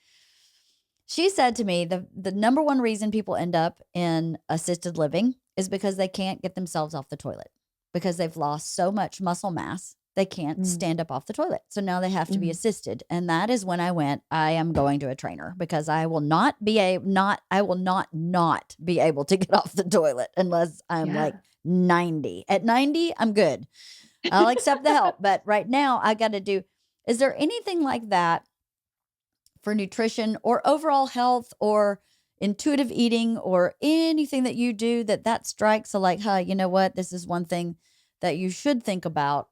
Speaker 1: she said to me, the number one reason people end up in assisted living is because they can't get themselves off the toilet, because they've lost so much muscle mass. They can't stand up off the toilet. So now they have to be assisted. And that is when I went, I am going to a trainer, because I will not be not be able to get off the toilet unless I'm like 90. At 90, I'm good. I'll accept the help. But right now I got to do, is there anything like that for nutrition or overall health or intuitive eating or anything that you do that strikes a like, you know what? This is one thing that you should think about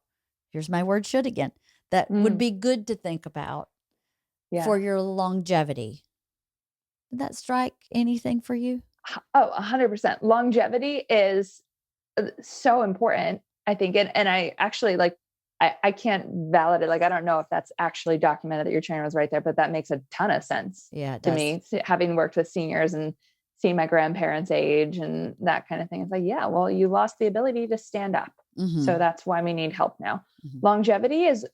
Speaker 1: here's my word should again, that would be good to think about for your longevity. Did that strike anything for you?
Speaker 2: Oh, 100%. Longevity is so important, I think. And I actually I can't validate, I don't know if that's actually documented that your trainer was right there, but that makes a ton of sense to me, having worked with seniors and seeing my grandparents age and that kind of thing. It's like, yeah, well, you lost the ability to stand up. So that's why we need help now. Longevity is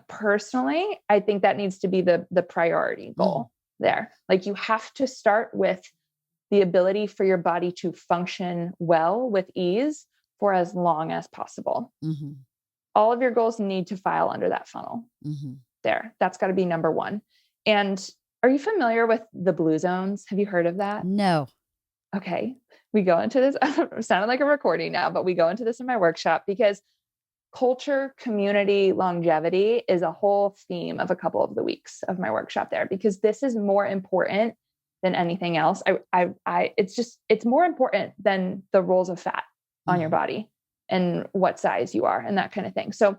Speaker 2: personally, I think that needs to be the priority goal there. Like, you have to start with the ability for your body to function well with ease for as long as possible. All of your goals need to file under that funnel there. That's got to be number one. And are you familiar with the blue zones? Have you heard of that?
Speaker 1: No.
Speaker 2: Okay. We go into this, it sounded like a recording now, but we go into this in my workshop because culture, community, longevity is a whole theme of a couple of the weeks of my workshop there, because this is more important than anything else. It's more important than the rolls of fat on your body and what size you are and that kind of thing. So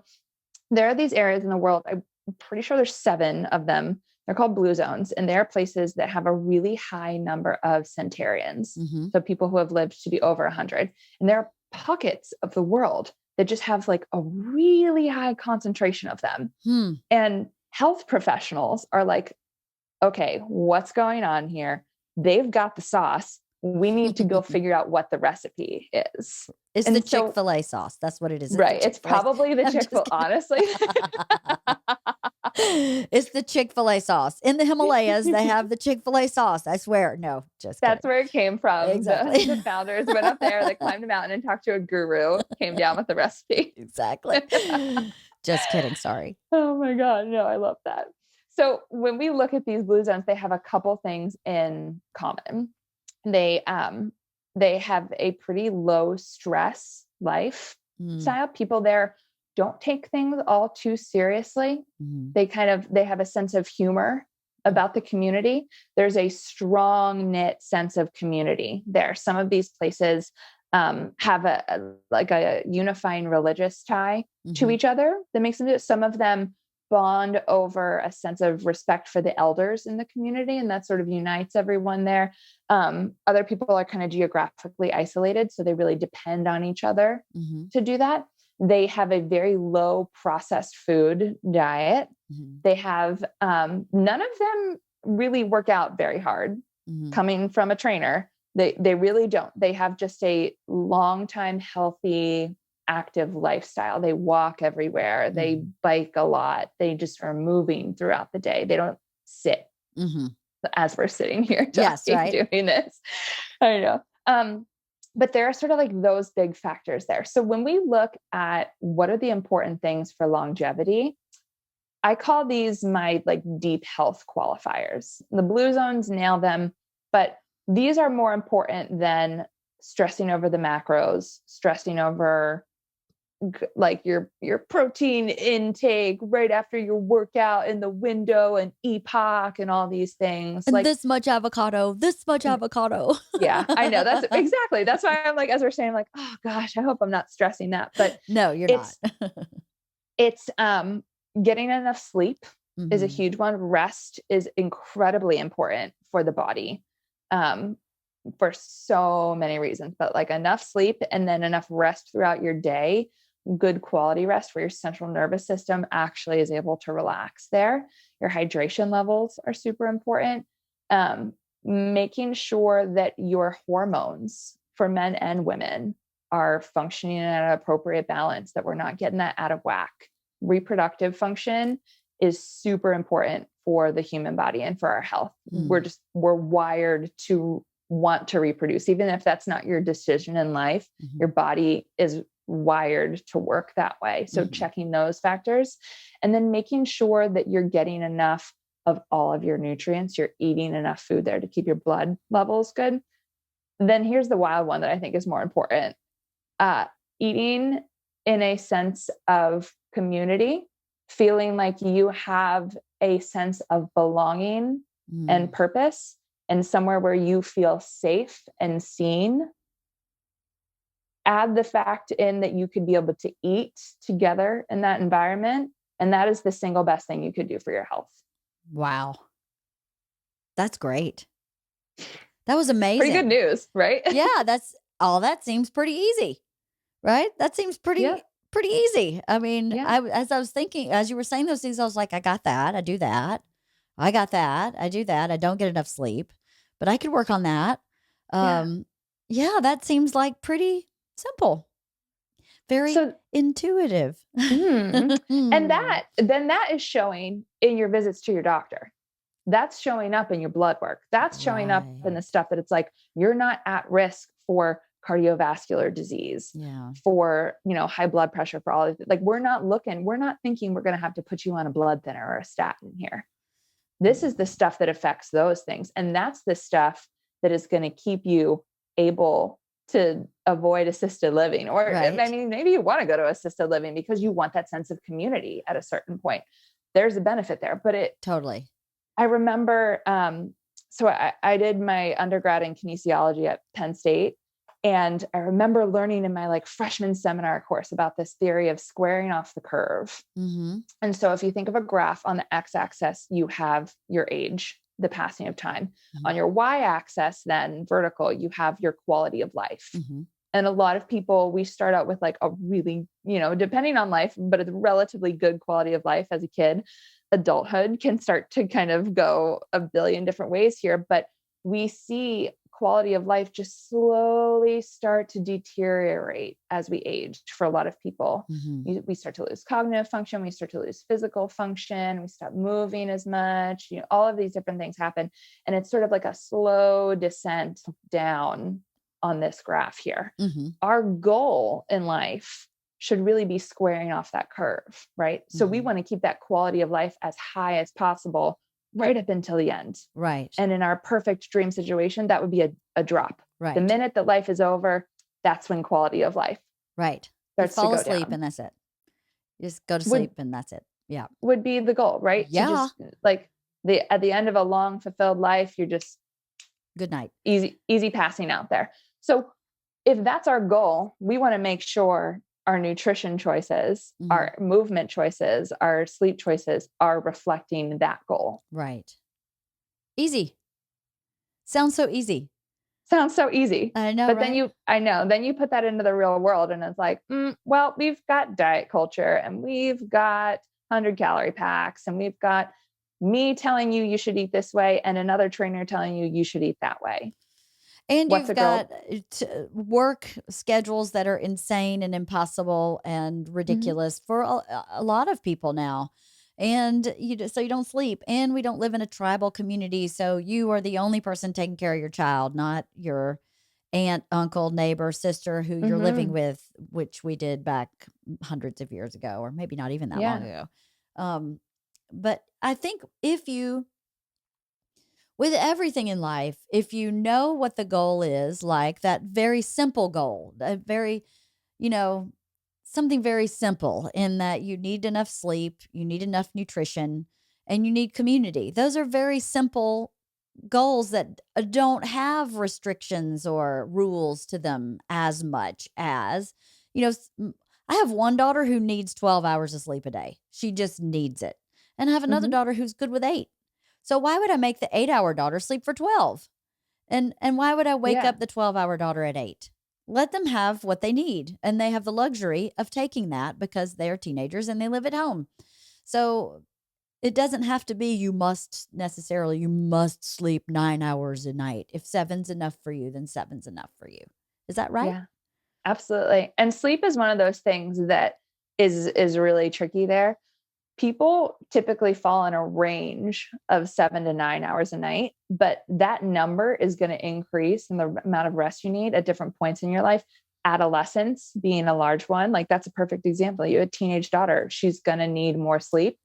Speaker 2: there are these areas in the world, I'm pretty sure there's 7 of them. They're called blue zones, and they're places that have a really high number of centenarians. So people who have lived to be over 100. And there are pockets of the world that just have like a really high concentration of them. And health professionals are like, okay, what's going on here? They've got the sauce. We need to go figure out what the recipe is.
Speaker 1: It's the Chick-fil-A sauce. That's what it is.
Speaker 2: Right. It's probably the Chick-fil-A, honestly.
Speaker 1: It's the Chick-fil-A sauce. In the Himalayas, they have the Chick-fil-A sauce. I swear. No, just kidding.
Speaker 2: That's where it came from.
Speaker 1: Exactly.
Speaker 2: The founders went up there, they climbed a mountain and talked to a guru, came down with the recipe.
Speaker 1: Exactly. Just kidding. Sorry.
Speaker 2: Oh my God. No, I love that. So when we look at these blue zones, they have a couple things in common. They have a pretty low stress lifestyle. People there don't take things all too seriously. They have a sense of humor about the community. There's a strong knit sense of community there. Some of these places have a unifying religious tie to each other that makes them do it. Some of them bond over a sense of respect for the elders in the community, and that sort of unites everyone there. Other people are kind of geographically isolated, so they really depend on each other to do that. They have a very low processed food diet. They have none of them really work out very hard. Coming from a trainer, they really don't. They have just a long time healthy, active lifestyle. They walk everywhere. They bike a lot. They just are moving throughout the day. They don't sit as we're sitting here doing this. I know. But there are sort of like those big factors there. So when we look at what are the important things for longevity, I call these my like deep health qualifiers. The blue zones nail them, but these are more important than stressing over the macros, stressing over like your protein intake right after your workout in the window and EPOC and all these things.
Speaker 1: And like this much avocado.
Speaker 2: Yeah, I know. That's exactly. That's why I'm like, as we're saying, I'm like, oh gosh, I hope I'm not stressing that. But
Speaker 1: no, you're not.
Speaker 2: It's getting enough sleep is a huge one. Rest is incredibly important for the body. For so many reasons, but like enough sleep and then enough rest throughout your day, good quality rest where your central nervous system actually is able to relax there. Your hydration levels are super important. Making sure that your hormones for men and women are functioning at an appropriate balance, that we're not getting that out of whack. Reproductive function is super important for the human body and for our health. We're wired to want to reproduce, even if that's not your decision in life. Your body is wired to work that way. So checking those factors, and then making sure that you're getting enough of all of your nutrients, you're eating enough food there to keep your blood levels good. Then here's the wild one that I think is more important. Eating in a sense of community, feeling like you have a sense of belonging and purpose, and somewhere where you feel safe and seen. add the fact in that you could be able to eat together in that environment. And that is the single best thing you could do for your health.
Speaker 1: Wow. That's great. That was
Speaker 2: Pretty good
Speaker 1: amazing.
Speaker 2: news, right?
Speaker 1: Yeah, that seems pretty easy, right? That seems
Speaker 2: Yeah.
Speaker 1: pretty easy. I mean,
Speaker 2: Yeah.
Speaker 1: as I was thinking, as you were saying those things, I was like, I got that. I do that. I got that. I do that. I don't get enough sleep, but I could work on that.
Speaker 2: Yeah.
Speaker 1: Yeah, that seems like pretty simple. Very
Speaker 2: So,
Speaker 1: intuitive.
Speaker 2: and that is showing in your visits to your doctor. That's showing up in your blood work. That's showing up in the stuff that it's like, you're not at risk for cardiovascular disease,
Speaker 1: Yeah.
Speaker 2: for, high blood pressure, for all of it. Like, we're not thinking we're going to have to put you on a blood thinner or a statin here. This is the stuff that affects those things. And that's the stuff that is going to keep you able to avoid assisted living. Or,
Speaker 1: Right.
Speaker 2: I mean, maybe you want to go to assisted living because you want that sense of community at a certain point. There's a benefit there, but
Speaker 1: Totally.
Speaker 2: I remember, so I did my undergrad in kinesiology at Penn State. And I remember learning in my freshman seminar course about this theory of squaring off the curve.
Speaker 1: Mm-hmm.
Speaker 2: And so if you think of a graph, on the x-axis, you have your age, the passing of time.
Speaker 1: Mm-hmm.
Speaker 2: On your y-axis, then vertical, you have your quality of life.
Speaker 1: Mm-hmm.
Speaker 2: And a lot of people, we start out with a really, depending on life, but a relatively good quality of life as a kid. Adulthood can start to kind of go a billion different ways here, but we see quality of life just slowly start to deteriorate as we age for a lot of people.
Speaker 1: Mm-hmm.
Speaker 2: We start to lose cognitive function. We start to lose physical function. We stop moving as much. All of these different things happen. And it's sort of like a slow descent down on this graph here.
Speaker 1: Mm-hmm.
Speaker 2: Our goal in life should really be squaring off that curve, right? So we want to keep that quality of life as high as possible right up until the end.
Speaker 1: Right.
Speaker 2: And in our perfect dream situation, that would be a drop.
Speaker 1: Right.
Speaker 2: The minute that life is over, that's when quality of life
Speaker 1: starts
Speaker 2: to
Speaker 1: fall
Speaker 2: go
Speaker 1: asleep
Speaker 2: down.
Speaker 1: And that's it. You just go to sleep and that's it. Yeah.
Speaker 2: Would be the goal, right?
Speaker 1: Yeah.
Speaker 2: So just at the end of a long fulfilled life, you're just
Speaker 1: good night.
Speaker 2: Easy passing out there. So if that's our goal, we want to make sure our nutrition choices,
Speaker 1: Mm-hmm.
Speaker 2: our movement choices, our sleep choices are reflecting that goal.
Speaker 1: Right. Easy. Sounds so easy.
Speaker 2: I know, but
Speaker 1: right?
Speaker 2: then you put that into the real world and it's like, well, we've got diet culture and we've got 100-calorie packs and we've got me telling you should eat this way and another trainer telling you should eat that way.
Speaker 1: And you've got work schedules that are insane and impossible and ridiculous for a lot of people now. And so you don't sleep, and we don't live in a tribal community. So you are the only person taking care of your child, not your aunt, uncle, neighbor, sister who you're living with, which we did back hundreds of years ago, or maybe not even that long ago. But I think with everything in life, if you know what the goal is, like that very simple goal, a very, something very simple in that you need enough sleep, you need enough nutrition, and you need community. Those are very simple goals that don't have restrictions or rules to them as much as, I have one daughter who needs 12 hours of sleep a day. She just needs it. And I have another daughter who's good with 8. So why would I make the 8-hour daughter sleep for 12? And why would I wake up the 12-hour daughter at 8? Let them have what they need. And they have the luxury of taking that because they're teenagers and they live at home. So it doesn't have to be you must sleep 9 hours a night. If 7's enough for you, then 7's enough for you. Is that right?
Speaker 2: Yeah, absolutely. And sleep is one of those things that is really tricky there. People typically fall in a range of 7 to 9 hours a night, but that number is going to increase in the amount of rest you need at different points in your life. Adolescence being a large one, that's a perfect example. You have a teenage daughter. She's going to need more sleep.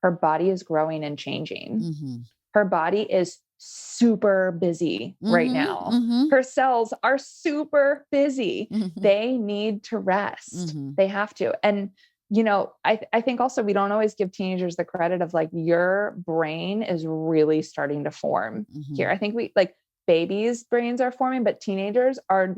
Speaker 2: Her body is growing and changing.
Speaker 1: Mm-hmm.
Speaker 2: Her body is super busy right now.
Speaker 1: Mm-hmm.
Speaker 2: Her cells are super busy.
Speaker 1: Mm-hmm.
Speaker 2: They need to rest. They have to. And I think also we don't always give teenagers the credit of your brain is really starting to form here. I think babies' brains are forming, but teenagers are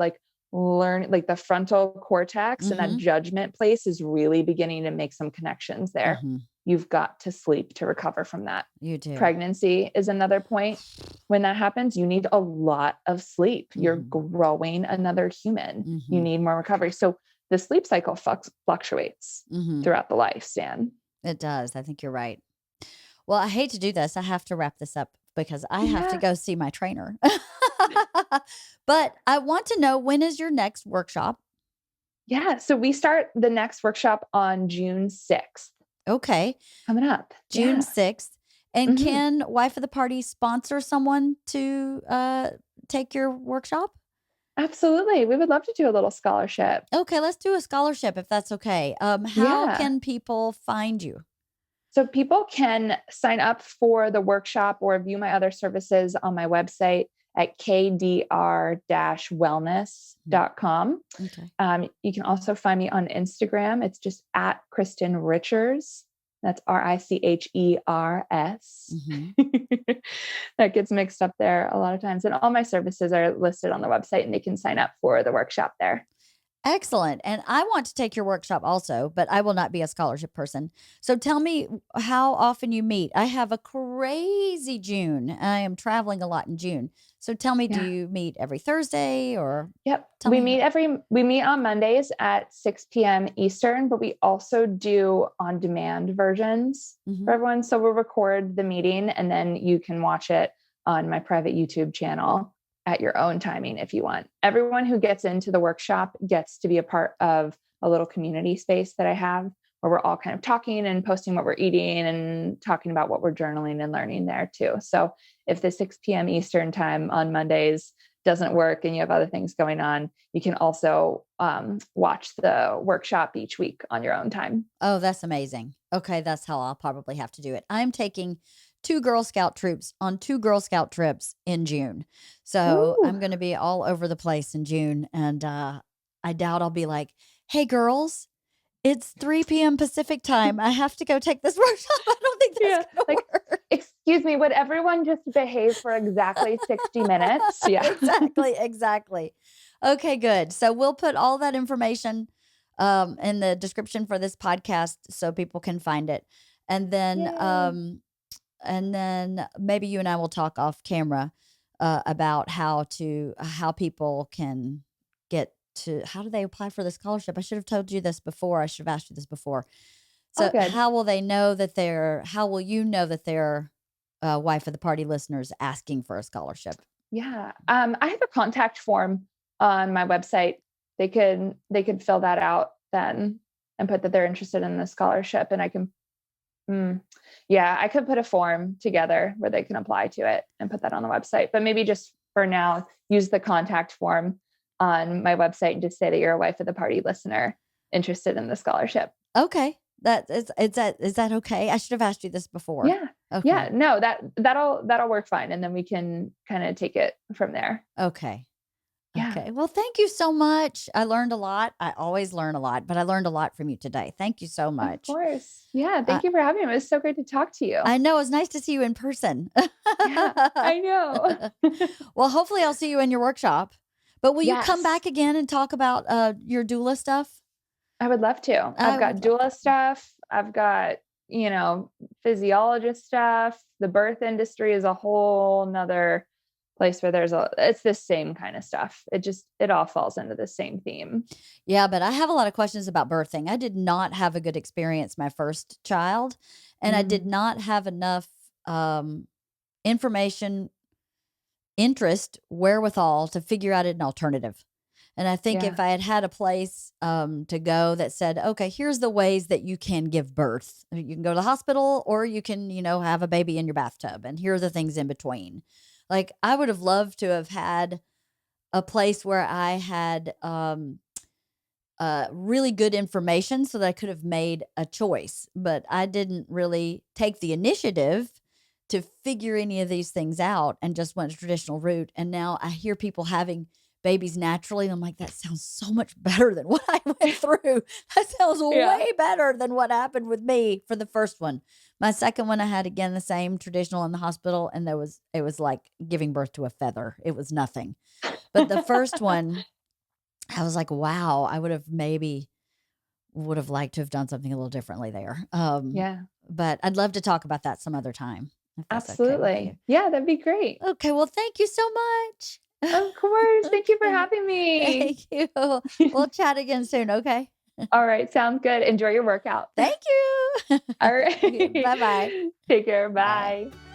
Speaker 2: like the frontal cortex and that
Speaker 1: Mm-hmm.
Speaker 2: judgment place is really beginning to make some connections there.
Speaker 1: Mm-hmm.
Speaker 2: You've got to sleep to recover from that.
Speaker 1: You do.
Speaker 2: Pregnancy is another point. When that happens, you need a lot of sleep. You're
Speaker 1: Mm-hmm.
Speaker 2: growing another human.
Speaker 1: Mm-hmm.
Speaker 2: You need more recovery. So the sleep cycle fluctuates
Speaker 1: Mm-hmm.
Speaker 2: throughout the lifespan.
Speaker 1: It does. I think you're right. Well, I hate to do this. I have to wrap this up because I have to
Speaker 2: Yeah.
Speaker 1: go see my trainer. But I want to know, when is your next workshop?
Speaker 2: Yeah. So we start the next workshop on June 6th.
Speaker 1: Okay.
Speaker 2: Coming up.
Speaker 1: June
Speaker 2: Yeah.
Speaker 1: 6th. And
Speaker 2: Mm-hmm.
Speaker 1: can Wife of the Party sponsor someone to take your workshop?
Speaker 2: Absolutely. We would love to do a little scholarship.
Speaker 1: Okay, let's do a scholarship if that's okay. How
Speaker 2: Yeah.
Speaker 1: can people find you?
Speaker 2: So people can sign up for the workshop or view my other services on my website at kdr-wellness.com.
Speaker 1: Okay.
Speaker 2: You can also find me on Instagram. It's just at Kristen Richers. That's Richers.
Speaker 1: Mm-hmm.
Speaker 2: That gets mixed up there a lot of times. And all my services are listed on the website, and they can sign up for the workshop there.
Speaker 1: Excellent. And I want to take your workshop also, but I will not be a scholarship person. So tell me how often you meet. I have a crazy June. I am traveling a lot in June. So tell me, do
Speaker 2: Yeah.
Speaker 1: you meet every Thursday or?
Speaker 2: Yep.
Speaker 1: Tell
Speaker 2: We
Speaker 1: me.
Speaker 2: meet on Mondays at 6 p.m. Eastern, but we also do on-demand versions
Speaker 1: Mhm.
Speaker 2: for everyone. So we'll record the meeting and then you can watch it on my private YouTube channel at your own timing if you want. Everyone who gets into the workshop gets to be a part of a little community space that I have where we're all kind of talking and posting what we're eating and talking about what we're journaling and learning there too. So if the 6 p.m. Eastern time on Mondays doesn't work and you have other things going on, you can also watch the workshop each week on your own time.
Speaker 1: Oh, that's amazing. Okay, that's how I'll probably have to do it. I'm taking 2 Girl Scout troops on 2 Girl Scout trips in June. So
Speaker 2: Ooh.
Speaker 1: I'm going to be all over the place in June. And I doubt I'll be like, hey, girls, it's 3 p.m. Pacific time. I have to go take this workshop. I don't think that's
Speaker 2: Yeah,
Speaker 1: going to
Speaker 2: like,
Speaker 1: work.
Speaker 2: excuse me, would everyone just behave for exactly 60 minutes? Yeah.
Speaker 1: Exactly. Okay, good. So we'll put all that information in the description for this podcast so people can find it. And then
Speaker 2: Yay.
Speaker 1: and then maybe you and I will talk off camera about how people can get to, how do they apply for the scholarship? I should have told you this before. I should have asked you this before.
Speaker 2: All
Speaker 1: So
Speaker 2: good.
Speaker 1: how will you know that they're Wife of the Party listeners asking for a scholarship?
Speaker 2: Yeah. I have a contact form on my website. They could fill that out then and put that they're interested in the scholarship, and I can I could put a form together where they can apply to it and put that on the website. But maybe just for now, use the contact form on my website and just say that you're a Wife of the Party listener interested in the scholarship.
Speaker 1: Okay. Is that okay? I should have asked you this before.
Speaker 2: Yeah.
Speaker 1: Okay.
Speaker 2: Yeah. No, that'll work fine. And then we can kind of take it from there.
Speaker 1: Okay.
Speaker 2: Yeah.
Speaker 1: Okay. Well, thank you so much. I learned a lot. I always learn a lot, but I learned a lot from you today. Thank you so
Speaker 2: Of
Speaker 1: much.
Speaker 2: course. Yeah. Thank you for having me. It was so great to talk to you.
Speaker 1: I know, it's nice to see you in person.
Speaker 2: Yeah, I know.
Speaker 1: Well, hopefully I'll see you in your workshop. But will you come
Speaker 2: Yes.
Speaker 1: back again and talk about your doula stuff?
Speaker 2: I would love to.
Speaker 1: I
Speaker 2: I've got
Speaker 1: would love
Speaker 2: doula stuff. I've got, physiologist stuff. The birth industry is a whole nother place where it's the same kind of stuff. It all falls into the same theme.
Speaker 1: Yeah, but I have a lot of questions about birthing. I did not have a good experience my first child, and I did not have enough information, interest, wherewithal to figure out an alternative. And I think
Speaker 2: Yeah.
Speaker 1: if I had had a place to go that said, okay, here's the ways that you can give birth. You can go to the hospital, or you can, have a baby in your bathtub. And here are the things in between. Like, I would have loved to have had a place where I had really good information so that I could have made a choice. But I didn't really take the initiative to figure any of these things out and just went a traditional route. And now I hear people having babies naturally, and I'm like, that sounds so much better than what I went through. That sounds
Speaker 2: Yeah.
Speaker 1: way better than what happened with me for the first one. My second one, I had, again, the same traditional in the hospital, and it was like giving birth to a feather. It was nothing. But the first one, I was like, wow, I would have liked to have done something a little differently there.
Speaker 2: Yeah,
Speaker 1: But I'd love to talk about that some other time, if that's okay with you.
Speaker 2: absolutely. Yeah, that'd be great.
Speaker 1: Okay, well, thank you so much.
Speaker 2: Of course. Thank you for
Speaker 1: Okay.
Speaker 2: having me.
Speaker 1: Thank you. We'll chat again soon, okay?
Speaker 2: All right. Sounds good. Enjoy your workout.
Speaker 1: Thank you.
Speaker 2: All
Speaker 1: Okay,
Speaker 2: right.
Speaker 1: bye-bye.
Speaker 2: Take care.
Speaker 1: Bye.
Speaker 2: Bye.